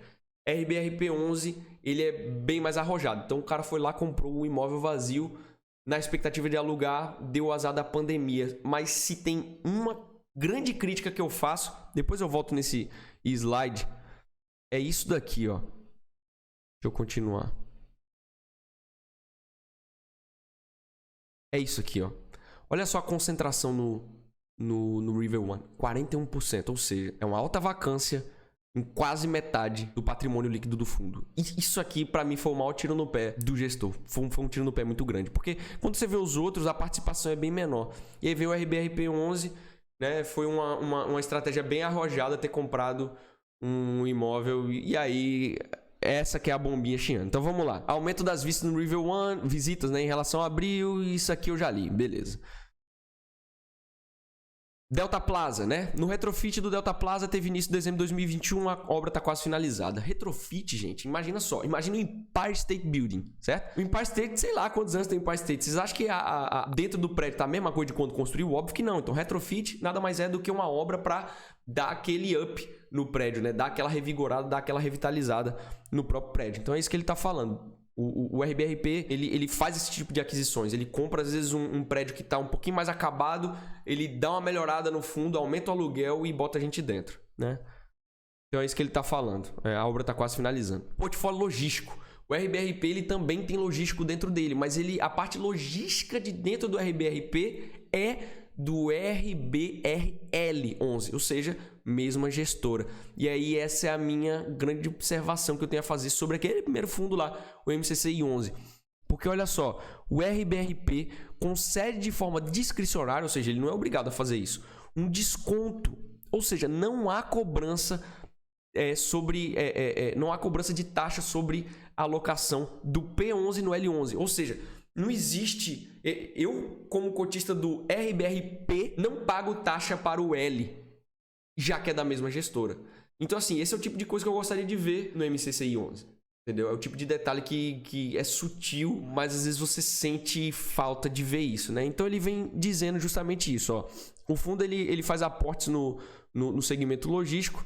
RBRP11, ele é bem mais arrojado. Então, o cara foi lá, comprou um imóvel vazio, na expectativa de alugar, deu azar da pandemia. Mas se tem uma grande crítica que eu faço, depois eu volto nesse slide, é isso daqui, ó. Deixa eu continuar. É isso aqui, ó. Olha só a concentração no River One. 41%, ou seja, é uma alta vacância em quase metade do patrimônio líquido do fundo. E isso aqui, pra mim, foi o maior tiro no pé do gestor. Foi um tiro no pé muito grande. Porque quando você vê os outros, a participação é bem menor. E aí veio o RBRP11, né? Foi uma estratégia bem arrojada ter comprado um imóvel. E aí... essa que é a bombinha chiando. Então vamos lá. Aumento das vistas no River One, visitas, né, em relação a abril, isso aqui eu já li, beleza. Delta Plaza, né? No retrofit do Delta Plaza teve início em dezembro de 2021, a obra tá quase finalizada. Retrofit, gente, imagina só. Imagina o Empire State Building, certo? O Empire State, sei lá quantos anos tem o Empire State. Vocês acham que dentro do prédio tá a mesma coisa de quando construiu? Óbvio que não. Então retrofit nada mais é do que uma obra para dar aquele up no prédio, né? Dar aquela revigorada, dar aquela revitalizada no próprio prédio. Então é isso que ele tá falando. O RBRP, ele faz esse tipo de aquisições. Ele compra, às vezes, um prédio que está um pouquinho mais acabado, ele dá uma melhorada no fundo, aumenta o aluguel e bota a gente dentro, né? Então é isso que ele está falando. A obra está quase finalizando. Portfólio logístico. O RBRP ele também tem logístico dentro dele, mas a parte logística de dentro do RBRP é do RBRL11, ou seja, mesma gestora. E aí essa é a minha grande observação que eu tenho a fazer sobre aquele primeiro fundo lá, o MCCI11. Porque olha só, o RBRP concede de forma discricionária, ou seja, ele não é obrigado a fazer isso, um desconto, ou seja, não há cobrança não há cobrança de taxa sobre a alocação do P11 no L11, ou seja, não existe, eu como cotista do RBRP não pago taxa para o L, já que é da mesma gestora. Então assim, esse é o tipo de coisa que eu gostaria de ver no MCCI11. Entendeu? É o tipo de detalhe que é sutil, mas às vezes você sente falta de ver isso, né? Então ele vem dizendo justamente isso, ó. O fundo ele faz aportes no segmento logístico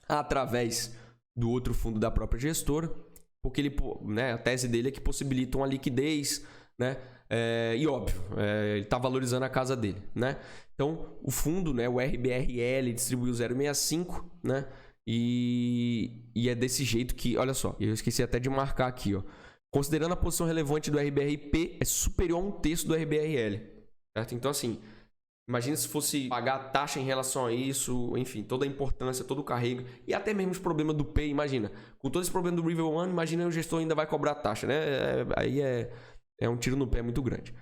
através do outro fundo da própria gestora, porque ele, né, a tese dele é que possibilita uma liquidez, né? E óbvio, ele está valorizando a casa dele, né? Então o fundo, né, o RBRL distribuiu 0,65, né? E é desse jeito que, olha só, eu esqueci até de marcar aqui, ó. Considerando a posição relevante do RBRP, é superior a 1/3 do RBRL, certo? Então, assim, imagina se fosse pagar a taxa em relação a isso, enfim, toda a importância, todo o carrego, e até mesmo os problemas do P, imagina. Com todo esse problema do River One, imagina o gestor ainda vai cobrar taxa, né? Aí é um tiro no pé muito grande.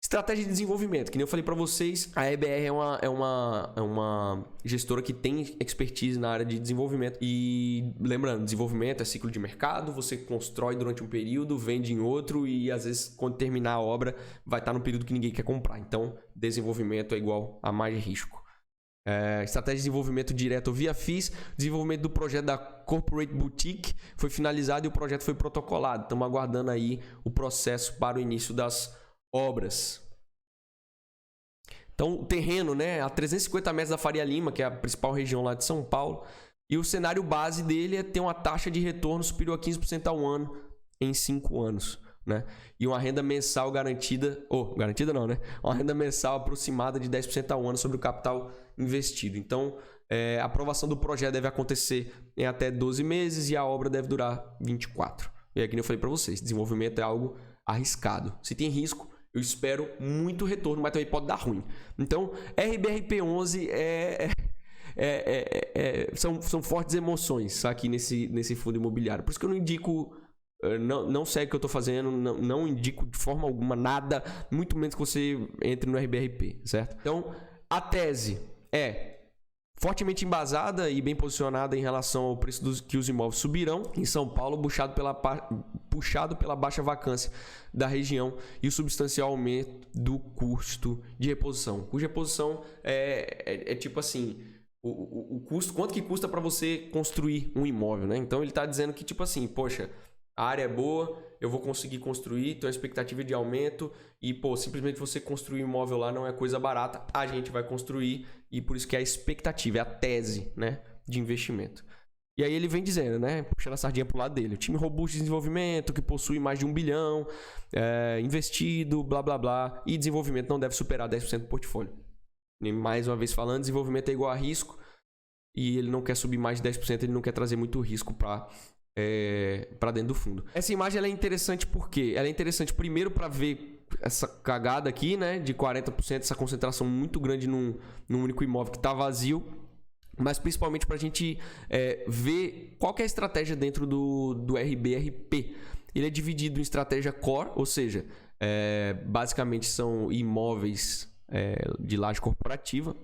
Estratégia de desenvolvimento, que nem eu falei para vocês, a EBR é uma gestora que tem expertise na área de desenvolvimento. E lembrando, desenvolvimento é ciclo de mercado, você constrói durante um período, vende em outro e às vezes quando terminar a obra vai estar no período que ninguém quer comprar. Então, desenvolvimento é igual a mais risco. Estratégia de desenvolvimento direto via FIIs, desenvolvimento do projeto da Corporate Boutique foi finalizado e o projeto foi protocolado. Estamos aguardando aí o processo para o início das obras. Então, o terreno, né, a 350 metros da Faria Lima, que é a principal região lá de São Paulo, e o cenário base dele é ter uma taxa de retorno superior a 15% ao ano em 5 anos, né? E uma renda mensal garantida, garantida não, né? Uma renda mensal aproximada de 10% ao ano sobre o capital investido. Então, a aprovação do projeto deve acontecer em até 12 meses e a obra deve durar 24. E aí, como eu falei para vocês, desenvolvimento é algo arriscado. Se tem risco, eu espero muito retorno, mas também pode dar ruim. Então, RBRP11 são fortes emoções aqui nesse fundo imobiliário. Por isso que eu não indico, não segue o que eu estou fazendo, não indico de forma alguma nada, muito menos que você entre no RBRP, certo? Então, a tese é fortemente embasada e bem posicionada em relação ao preço que os imóveis subirão em São Paulo, puxado pela baixa vacância da região e o substancial aumento do custo de reposição. O custo de reposição é tipo assim, o custo, quanto que custa para você construir um imóvel, né? Então ele está dizendo que tipo assim, poxa, a área é boa, eu vou conseguir construir, tenho uma expectativa de aumento e, simplesmente você construir um imóvel lá não é coisa barata, a gente vai construir e por isso que é a expectativa, é a tese, né, de investimento. E aí ele vem dizendo, né, puxando a sardinha pro lado dele, o time robusto de desenvolvimento que possui mais de 1 bilhão investido, blá blá blá, e desenvolvimento não deve superar 10% do portfólio. E mais uma vez falando, desenvolvimento é igual a risco e ele não quer subir mais de 10%, ele não quer trazer muito risco para dentro do fundo. Essa imagem ela é interessante porque ela é interessante primeiro para ver essa cagada aqui, né, de 40%, essa concentração muito grande num único imóvel que está vazio, mas principalmente para a gente ver qual que é a estratégia dentro do RBRP. Ele é dividido em estratégia core, ou seja, basicamente são imóveis de laje corporativa.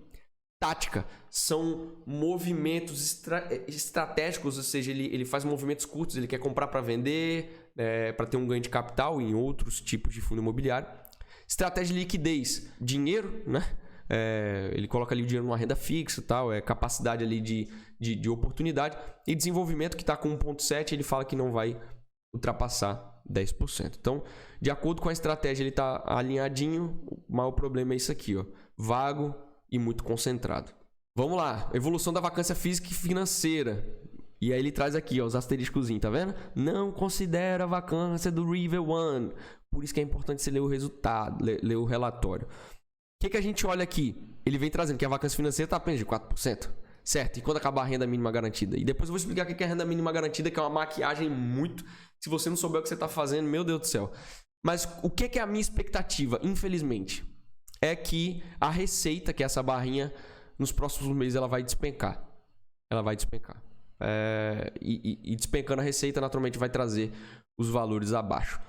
Tática são movimentos estratégicos, ou seja, ele faz movimentos curtos, ele quer comprar para vender, para ter um ganho de capital em outros tipos de fundo imobiliário. Estratégia de liquidez, dinheiro, né? Ele coloca ali o dinheiro numa renda fixa, tal, capacidade ali de oportunidade. E desenvolvimento, que está com 1,7, ele fala que não vai ultrapassar 10%. Então, de acordo com a estratégia, ele está alinhadinho. O maior problema é isso aqui, ó, vago e muito concentrado. Vamos lá, evolução da vacância física e financeira. E aí ele traz aqui, ó, os asteriscozinhos, tá vendo? Não considera a vacância do River One. Por isso que é importante você ler o resultado, ler o relatório. O que a gente olha aqui? Ele vem trazendo que a vacância financeira está apenas de 4%. Certo, e quando acabar a renda mínima garantida? E depois eu vou explicar o que é a renda mínima garantida, que é uma maquiagem muito... Se você não souber o que você está fazendo, meu Deus do céu. Mas o que é a minha expectativa, infelizmente? É que a receita, que é essa barrinha, nos próximos meses ela vai despencar. Ela vai despencar. E despencando a receita, naturalmente vai trazer os valores abaixo.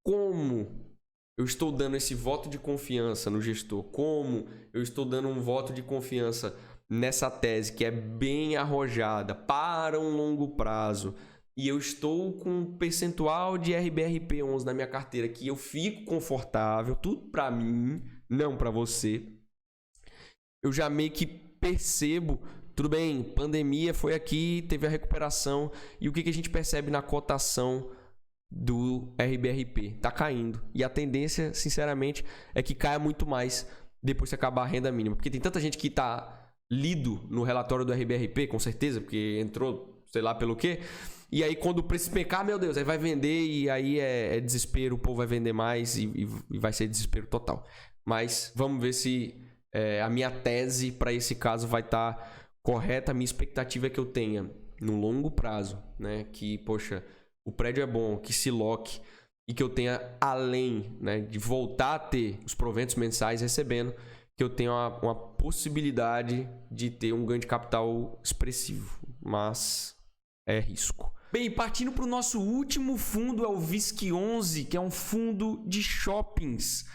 Como eu estou dando esse voto de confiança no gestor, como eu estou dando um voto de confiança nessa tese que é bem arrojada para um longo prazo, e eu estou com um percentual de RBRP11 na minha carteira que eu fico confortável, tudo para mim, não para você, eu já meio que percebo, tudo bem, pandemia foi aqui, teve a recuperação, e o que a gente percebe na cotação do RBRP? Tá caindo. E a tendência, sinceramente, é que caia muito mais depois que acabar a renda mínima. Porque tem tanta gente que tá lido no relatório do RBRP, com certeza, porque entrou, sei lá pelo quê. E aí quando o preço pecar, meu Deus, aí vai vender e aí é desespero, o povo vai vender mais e vai ser desespero total. Mas vamos ver se a minha tese para esse caso vai estar correta. A minha expectativa é que eu tenha, no longo prazo, né, que, poxa, o prédio é bom, que se loque e que eu tenha, além, né, de voltar a ter os proventos mensais recebendo, que eu tenha uma possibilidade de ter um ganho de capital expressivo, mas é risco. Bem, partindo para o nosso último fundo, é o VISC11, que é um fundo de shoppings.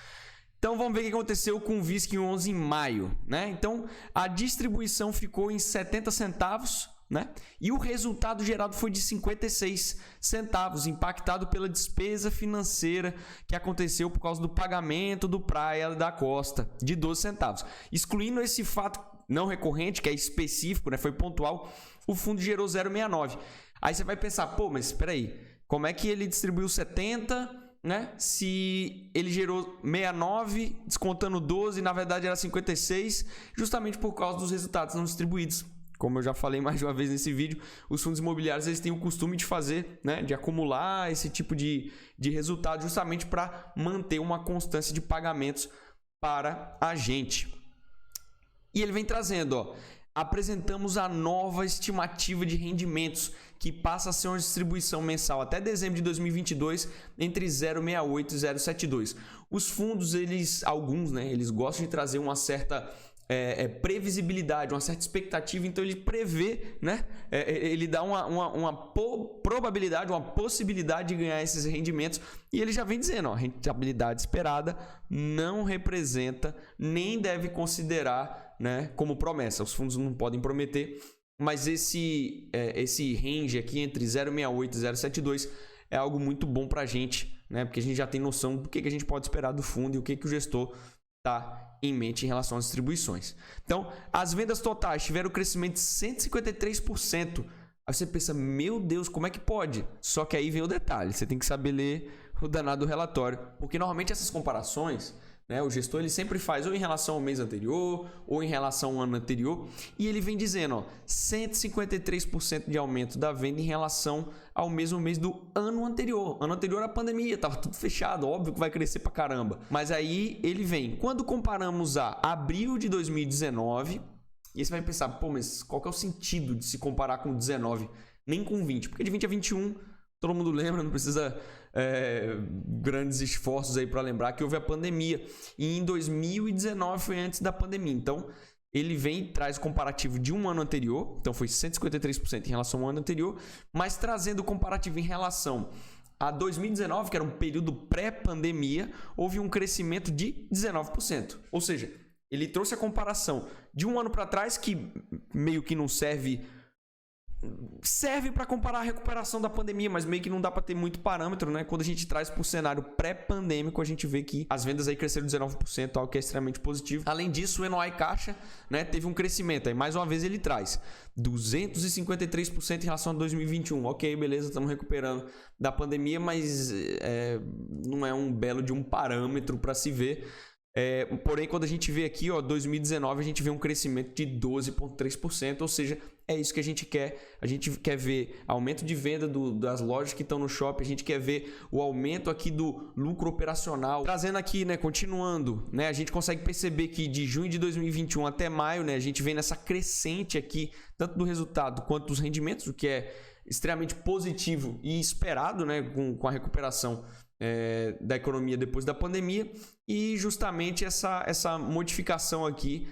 Então vamos ver o que aconteceu com o VISC11 em maio, né? Então a distribuição ficou em 70 centavos, né? E o resultado gerado foi de 56 centavos, impactado pela despesa financeira que aconteceu por causa do pagamento do Praia da Costa, de 12 centavos. Excluindo esse fato não recorrente, que é específico, né? Foi pontual, o fundo gerou 0,69. Aí você vai pensar, pô, mas espera aí, como é que ele distribuiu 70, né? Se ele gerou 69, descontando 12, na verdade era 56, justamente por causa dos resultados não distribuídos. Como eu já falei mais de uma vez nesse vídeo, os fundos imobiliários eles têm o costume de fazer, né, de acumular esse tipo de resultado justamente para manter uma constância de pagamentos para a gente. E ele vem trazendo, ó, apresentamos a nova estimativa de rendimentos, que passa a ser uma distribuição mensal até dezembro de 2022 entre 0,68 e 0,72. Os fundos, alguns, né, eles gostam de trazer uma certa previsibilidade, uma certa expectativa, então ele prevê, né? Ele dá uma probabilidade, uma possibilidade de ganhar esses rendimentos, e ele já vem dizendo, ó, a rentabilidade esperada não representa, nem deve considerar, né, como promessa. Os fundos não podem prometer, mas esse range aqui entre 0,68 e 0,72 é algo muito bom para a gente, né? Porque a gente já tem noção do que a gente pode esperar do fundo e o que o gestor está em mente em relação às distribuições. Então, as vendas totais tiveram um crescimento de 153%. Aí você pensa, meu Deus, como é que pode? Só que aí vem o detalhe, você tem que saber ler o danado relatório, porque normalmente essas comparações, né, o gestor ele sempre faz ou em relação ao mês anterior ou em relação ao ano anterior, e ele vem dizendo, ó, 153% de aumento da venda em relação ao mesmo mês do ano anterior. Ano anterior a pandemia, estava tudo fechado, óbvio que vai crescer pra caramba. Mas aí ele vem, quando comparamos a abril de 2019, e aí você vai pensar, pô, mas qual que é o sentido de se comparar com 19, nem com 20? Porque de 20 a 21, todo mundo lembra, não precisa grandes esforços aí para lembrar que houve a pandemia. E em 2019 foi antes da pandemia. Então, ele vem e traz o comparativo de um ano anterior. Então, foi 153% em relação ao ano anterior. Mas trazendo o comparativo em relação a 2019, que era um período pré-pandemia, houve um crescimento de 19%. Ou seja, ele trouxe a comparação de um ano para trás, que meio que não serve para comparar a recuperação da pandemia, mas meio que não dá para ter muito parâmetro, né? Quando a gente traz para o cenário pré-pandêmico, a gente vê que as vendas aí cresceram 19%, algo que é extremamente positivo. Além disso, o NOI caixa, né, teve um crescimento. Aí mais uma vez ele traz 253% em relação a 2021. Ok, beleza, estamos recuperando da pandemia, mas não é um belo de um parâmetro para se ver. Porém, quando a gente vê aqui, 2019, a gente vê um crescimento de 12,3%, ou seja, é isso que a gente quer. A gente quer ver aumento de venda das lojas que estão no shopping, a gente quer ver o aumento aqui do lucro operacional. Trazendo aqui, né, continuando, né, a gente consegue perceber que de junho de 2021 até maio, né, a gente vem nessa crescente aqui, tanto do resultado quanto dos rendimentos, o que é extremamente positivo e esperado, né, com a recuperação da economia depois da pandemia, e justamente essa modificação aqui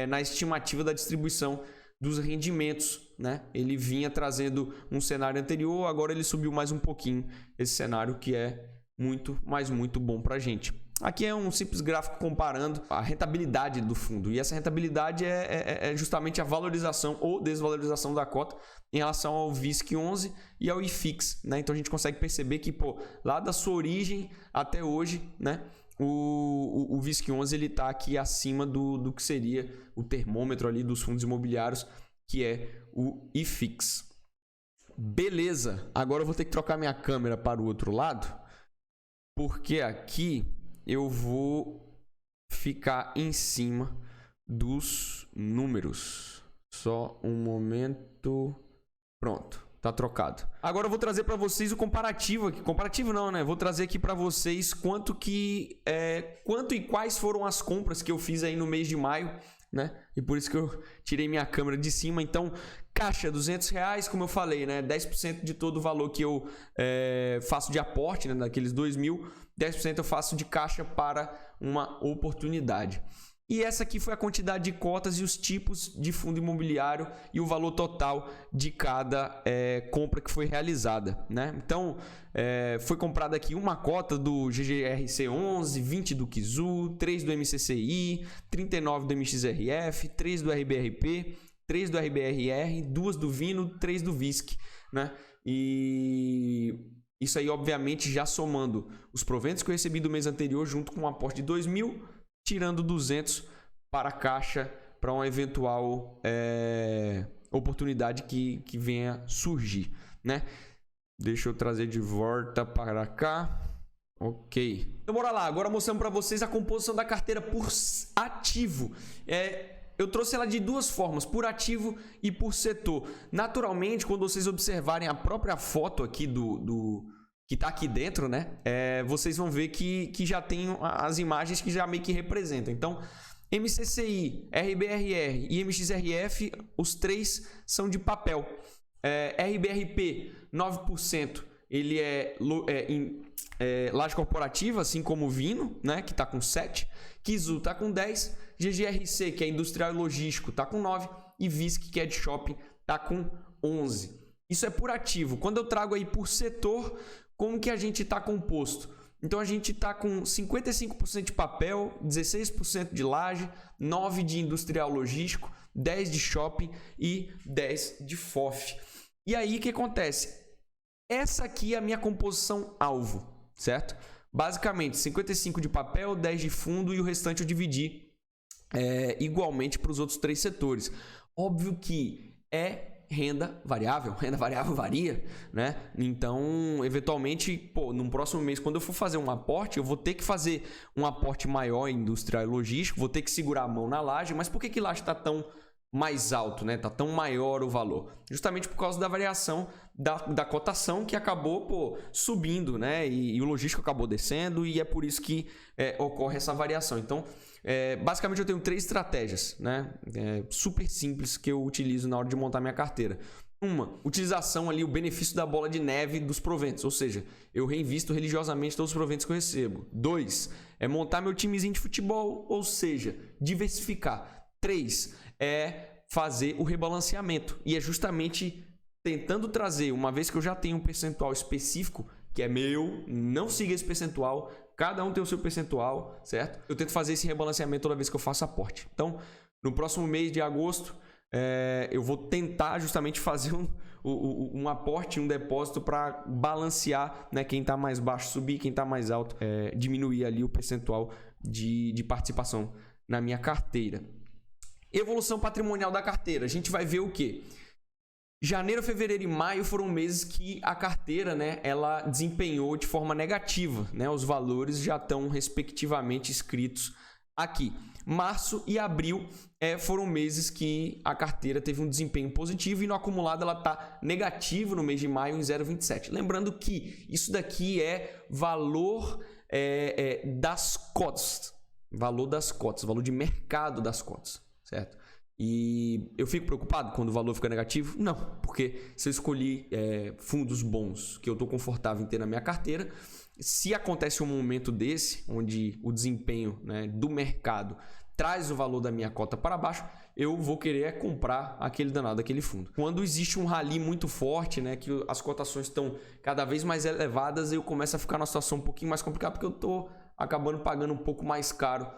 na estimativa da distribuição dos rendimentos, né? Ele vinha trazendo um cenário anterior, agora ele subiu mais um pouquinho esse cenário, que é muito, mas muito bom para a gente. Aqui é um simples gráfico comparando a rentabilidade do fundo, e essa rentabilidade é justamente a valorização ou desvalorização da cota em relação ao VISC11 e ao IFIX, né? Então a gente consegue perceber que, lá da sua origem até hoje, né, o VISC11 ele está aqui acima do que seria o termômetro ali dos fundos imobiliários, que é o IFIX. Beleza, agora eu vou ter que trocar minha câmera para o outro lado, porque aqui eu vou ficar em cima dos números. Só um momento. Pronto, tá trocado. Agora eu vou trazer para vocês o comparativo aqui. Comparativo não, né? Vou trazer aqui para vocês quanto e quais foram as compras que eu fiz aí no mês de maio, né? E por isso que eu tirei minha câmera de cima. Então, caixa R$200, como eu falei, né? 10% de todo o valor que eu faço de aporte, né? Daqueles 2.000, 10% eu faço de caixa para uma oportunidade. E essa aqui foi a quantidade de cotas e os tipos de fundo imobiliário e o valor total de cada compra que foi realizada, né? Então, foi comprada aqui uma cota do GGRC11, 20 do KIZU, 3 do MCCI, 39 do MXRF, 3 do RBRP, 3 do RBRR, 2 do Vino, 3 do VISC, né? E isso aí, obviamente, já somando os proventos que eu recebi do mês anterior junto com um aporte de 2.000, tirando 200 para a caixa para uma eventual oportunidade que venha surgir, né? Deixa eu trazer de volta para cá. Ok. Então bora lá. Agora mostrando para vocês a composição da carteira por ativo. Eu trouxe ela de duas formas, por ativo e por setor. Naturalmente, quando vocês observarem a própria foto aqui que está aqui dentro, né? Vocês vão ver que já tem as imagens que já meio que representam. Então, MCCI, RBRR e MXRF, os três são de papel. RBRP, 9%, ele laje corporativa, assim como o Vino, né? Que está com 7%. KIZU está com 10%. GGRC, que é industrial e logístico, está com 9%. E VISC, que é de shopping, está com 11%. Isso é por ativo. Quando eu trago aí por setor, como que a gente está composto? Então a gente está com 55% de papel, 16% de laje, 9% de industrial logístico, 10% de shopping e 10% de FOF. E aí o que acontece? Essa aqui é a minha composição alvo, certo? Basicamente 55% de papel, 10% de fundo e o restante eu dividi igualmente para os outros três setores. Óbvio que renda variável varia, né? Então, eventualmente, num próximo mês, quando eu for fazer um aporte, eu vou ter que fazer um aporte maior em industrial e logístico, vou ter que segurar a mão na laje. Mas por que laje está tão mais alto, né? Tá tão maior o valor? Justamente por causa da variação da cotação, que acabou subindo, né? E o logístico acabou descendo, e é por isso que ocorre essa variação. Então, basicamente eu tenho 3 estratégias, né? Super simples, que eu utilizo na hora de montar minha carteira. Uma, utilização ali, o benefício da bola de neve dos proventos, ou seja, eu reinvisto religiosamente todos os proventos que eu recebo. 2, montar meu timezinho de futebol, ou seja, diversificar. 3, fazer o rebalanceamento, e é justamente tentando trazer, uma vez que eu já tenho um percentual específico, que é meu, não siga esse percentual, cada um tem o seu percentual, certo? Eu tento fazer esse rebalanceamento toda vez que eu faço aporte. Então, no próximo mês de agosto, eu vou tentar justamente fazer um aporte, um depósito para balancear, né? Quem está mais baixo subir, quem está mais alto diminuir ali o percentual de participação na minha carteira. Evolução patrimonial da carteira. A gente vai ver o quê? Janeiro, fevereiro e maio foram meses que a carteira, né, ela desempenhou de forma negativa, né? Os valores já estão respectivamente escritos aqui. Março e abril foram meses que a carteira teve um desempenho positivo e no acumulado ela está negativo no mês de maio em 0,27. Lembrando que isso daqui é valor das cotas, valor de mercado das cotas, certo? E eu fico preocupado quando o valor fica negativo? Não, porque se eu escolhi fundos bons que eu estou confortável em ter na minha carteira, se acontece um momento desse, onde o desempenho, né, do mercado traz o valor da minha cota para baixo, eu vou querer comprar aquele danado, aquele fundo. Quando existe um rally muito forte, né, que as cotações estão cada vez mais elevadas, eu começo a ficar numa situação um pouquinho mais complicada, porque eu estou acabando pagando um pouco mais caro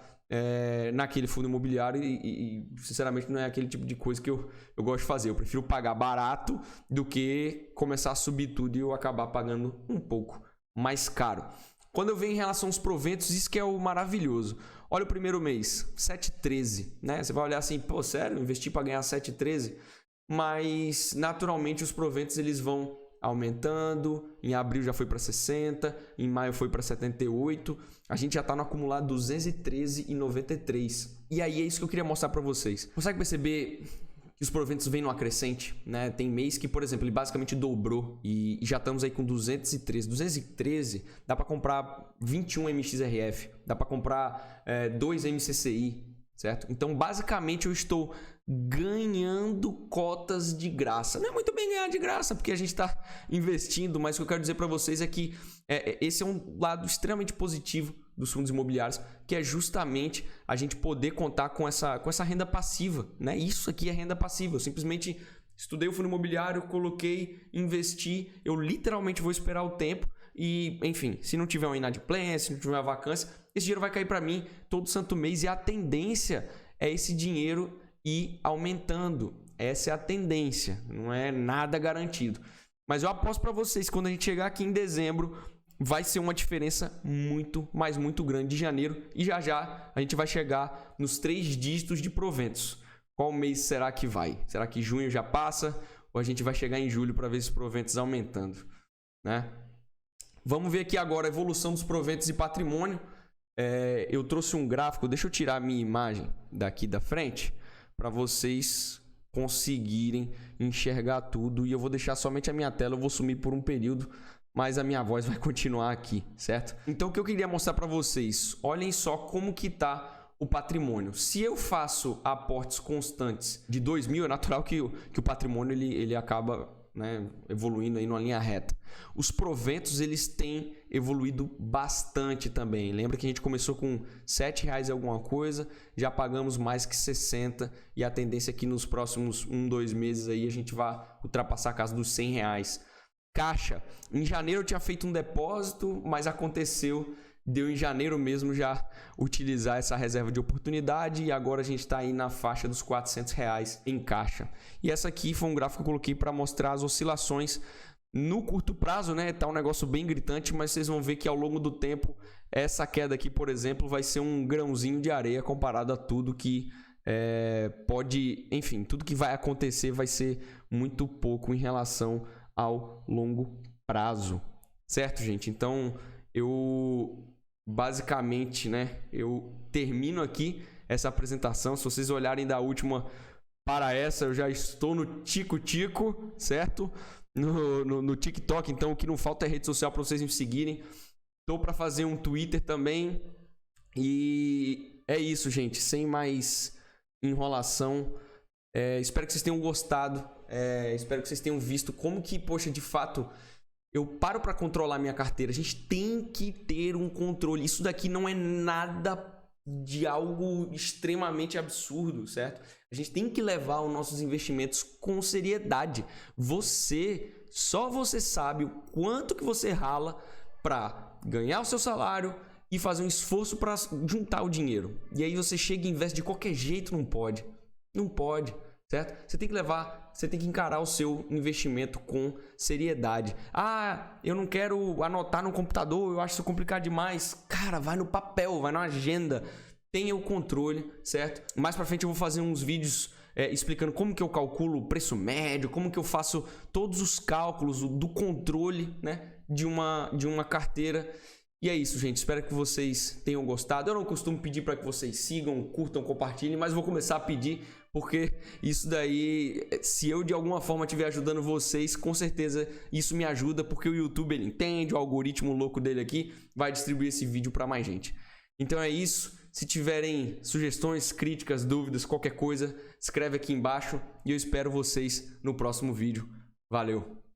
naquele fundo imobiliário e sinceramente não é aquele tipo de coisa que eu gosto de fazer. Eu prefiro pagar barato do que começar a subir tudo e eu acabar pagando um pouco mais caro. Quando eu venho em relação aos proventos, isso que é o maravilhoso. Olha o primeiro mês, 7,13, né? Você vai olhar assim, pô, sério, investi para ganhar 7,13? Mas naturalmente os proventos eles vão aumentando. Em abril já foi para 60, em maio foi para 78. A gente já está no acumulado 213,93. E aí é isso que eu queria mostrar para vocês. Consegue perceber que os proventos vêm no acrescente, né? Tem mês que, por exemplo, ele basicamente dobrou e já estamos aí com 213. 213 dá para comprar 21 MXRF, dá para comprar 2 MCCI, certo? Então, basicamente, eu estou ganhando cotas de graça. Não é muito bem ganhar de graça, porque a gente está investindo, mas o que eu quero dizer para vocês é que esse é um lado extremamente positivo dos fundos imobiliários, que é justamente a gente poder contar com essa renda passiva, né? Isso aqui é renda passiva. Eu simplesmente estudei o fundo imobiliário, coloquei, investi, eu literalmente vou esperar o tempo e, enfim, se não tiver uma inadimplência, se não tiver uma vacância, esse dinheiro vai cair para mim todo santo mês e a tendência é esse dinheiro ir aumentando. Essa é a tendência, não é nada garantido. Mas eu aposto para vocês que quando a gente chegar aqui em dezembro, vai ser uma diferença muito, mas muito grande de janeiro. E já já a gente vai chegar nos 3 dígitos de proventos. Qual mês será que vai? Será que junho já passa? Ou a gente vai chegar em julho para ver esses proventos aumentando, né? Vamos ver aqui agora a evolução dos proventos e patrimônio. Eu trouxe um gráfico. Deixa eu tirar a minha imagem daqui da frente para vocês conseguirem enxergar tudo. E eu vou deixar somente a minha tela. Eu vou sumir por um período, mas a minha voz vai continuar aqui, certo? Então o que eu queria mostrar para vocês, olhem só como que tá o patrimônio. Se eu faço aportes constantes de 2.000, é natural que o patrimônio ele acaba, né, evoluindo aí numa linha reta. Os proventos eles têm evoluído bastante também. Lembra que a gente começou com R$7 e alguma coisa, já pagamos mais que 60 e a tendência é que nos próximos 1-2 meses aí a gente vai ultrapassar a casa dos R$100. Caixa, em janeiro eu tinha feito um depósito, mas aconteceu, deu em janeiro mesmo já utilizar essa reserva de oportunidade e agora a gente está aí na faixa dos R$400 em caixa. E essa aqui foi um gráfico que eu coloquei para mostrar as oscilações no curto prazo, né? Tá um negócio bem gritante, mas vocês vão ver que ao longo do tempo essa queda aqui, por exemplo, vai ser um grãozinho de areia comparado a tudo que pode, enfim, tudo que vai acontecer vai ser muito pouco em relação ao longo prazo, certo, gente? Então, eu basicamente, né, eu termino aqui essa apresentação. Se vocês olharem da última para essa, eu já estou no tico-tico, certo? No TikTok, então o que não falta é rede social para vocês me seguirem. Estou para fazer um Twitter também. E é isso, gente, sem mais enrolação. Espero que vocês tenham gostado. Espero que vocês tenham visto como que, poxa, de fato, eu paro para controlar minha carteira. A gente tem que ter um controle. Isso daqui não é nada de algo extremamente absurdo, certo? A gente tem que levar os nossos investimentos com seriedade. Só você sabe o quanto que você rala para ganhar o seu salário e fazer um esforço para juntar o dinheiro. E aí você chega e investe de qualquer jeito, não pode. Não pode. Certo? Você tem que encarar o seu investimento com seriedade. Ah, eu não quero anotar no computador, eu acho isso complicado demais. Cara, vai no papel, vai na agenda. Tenha o controle, certo? Mais pra frente eu vou fazer uns vídeos explicando como que eu calculo o preço médio, como que eu faço todos os cálculos do controle, né, de uma carteira. E é isso, gente. Espero que vocês tenham gostado. Eu não costumo pedir para que vocês sigam, curtam, compartilhem, mas vou começar a pedir porque isso daí, se eu de alguma forma estiver ajudando vocês, com certeza isso me ajuda, porque o YouTube ele entende, o algoritmo louco dele aqui vai distribuir esse vídeo para mais gente. Então é isso. Se tiverem sugestões, críticas, dúvidas, qualquer coisa, escreve aqui embaixo e eu espero vocês no próximo vídeo. Valeu!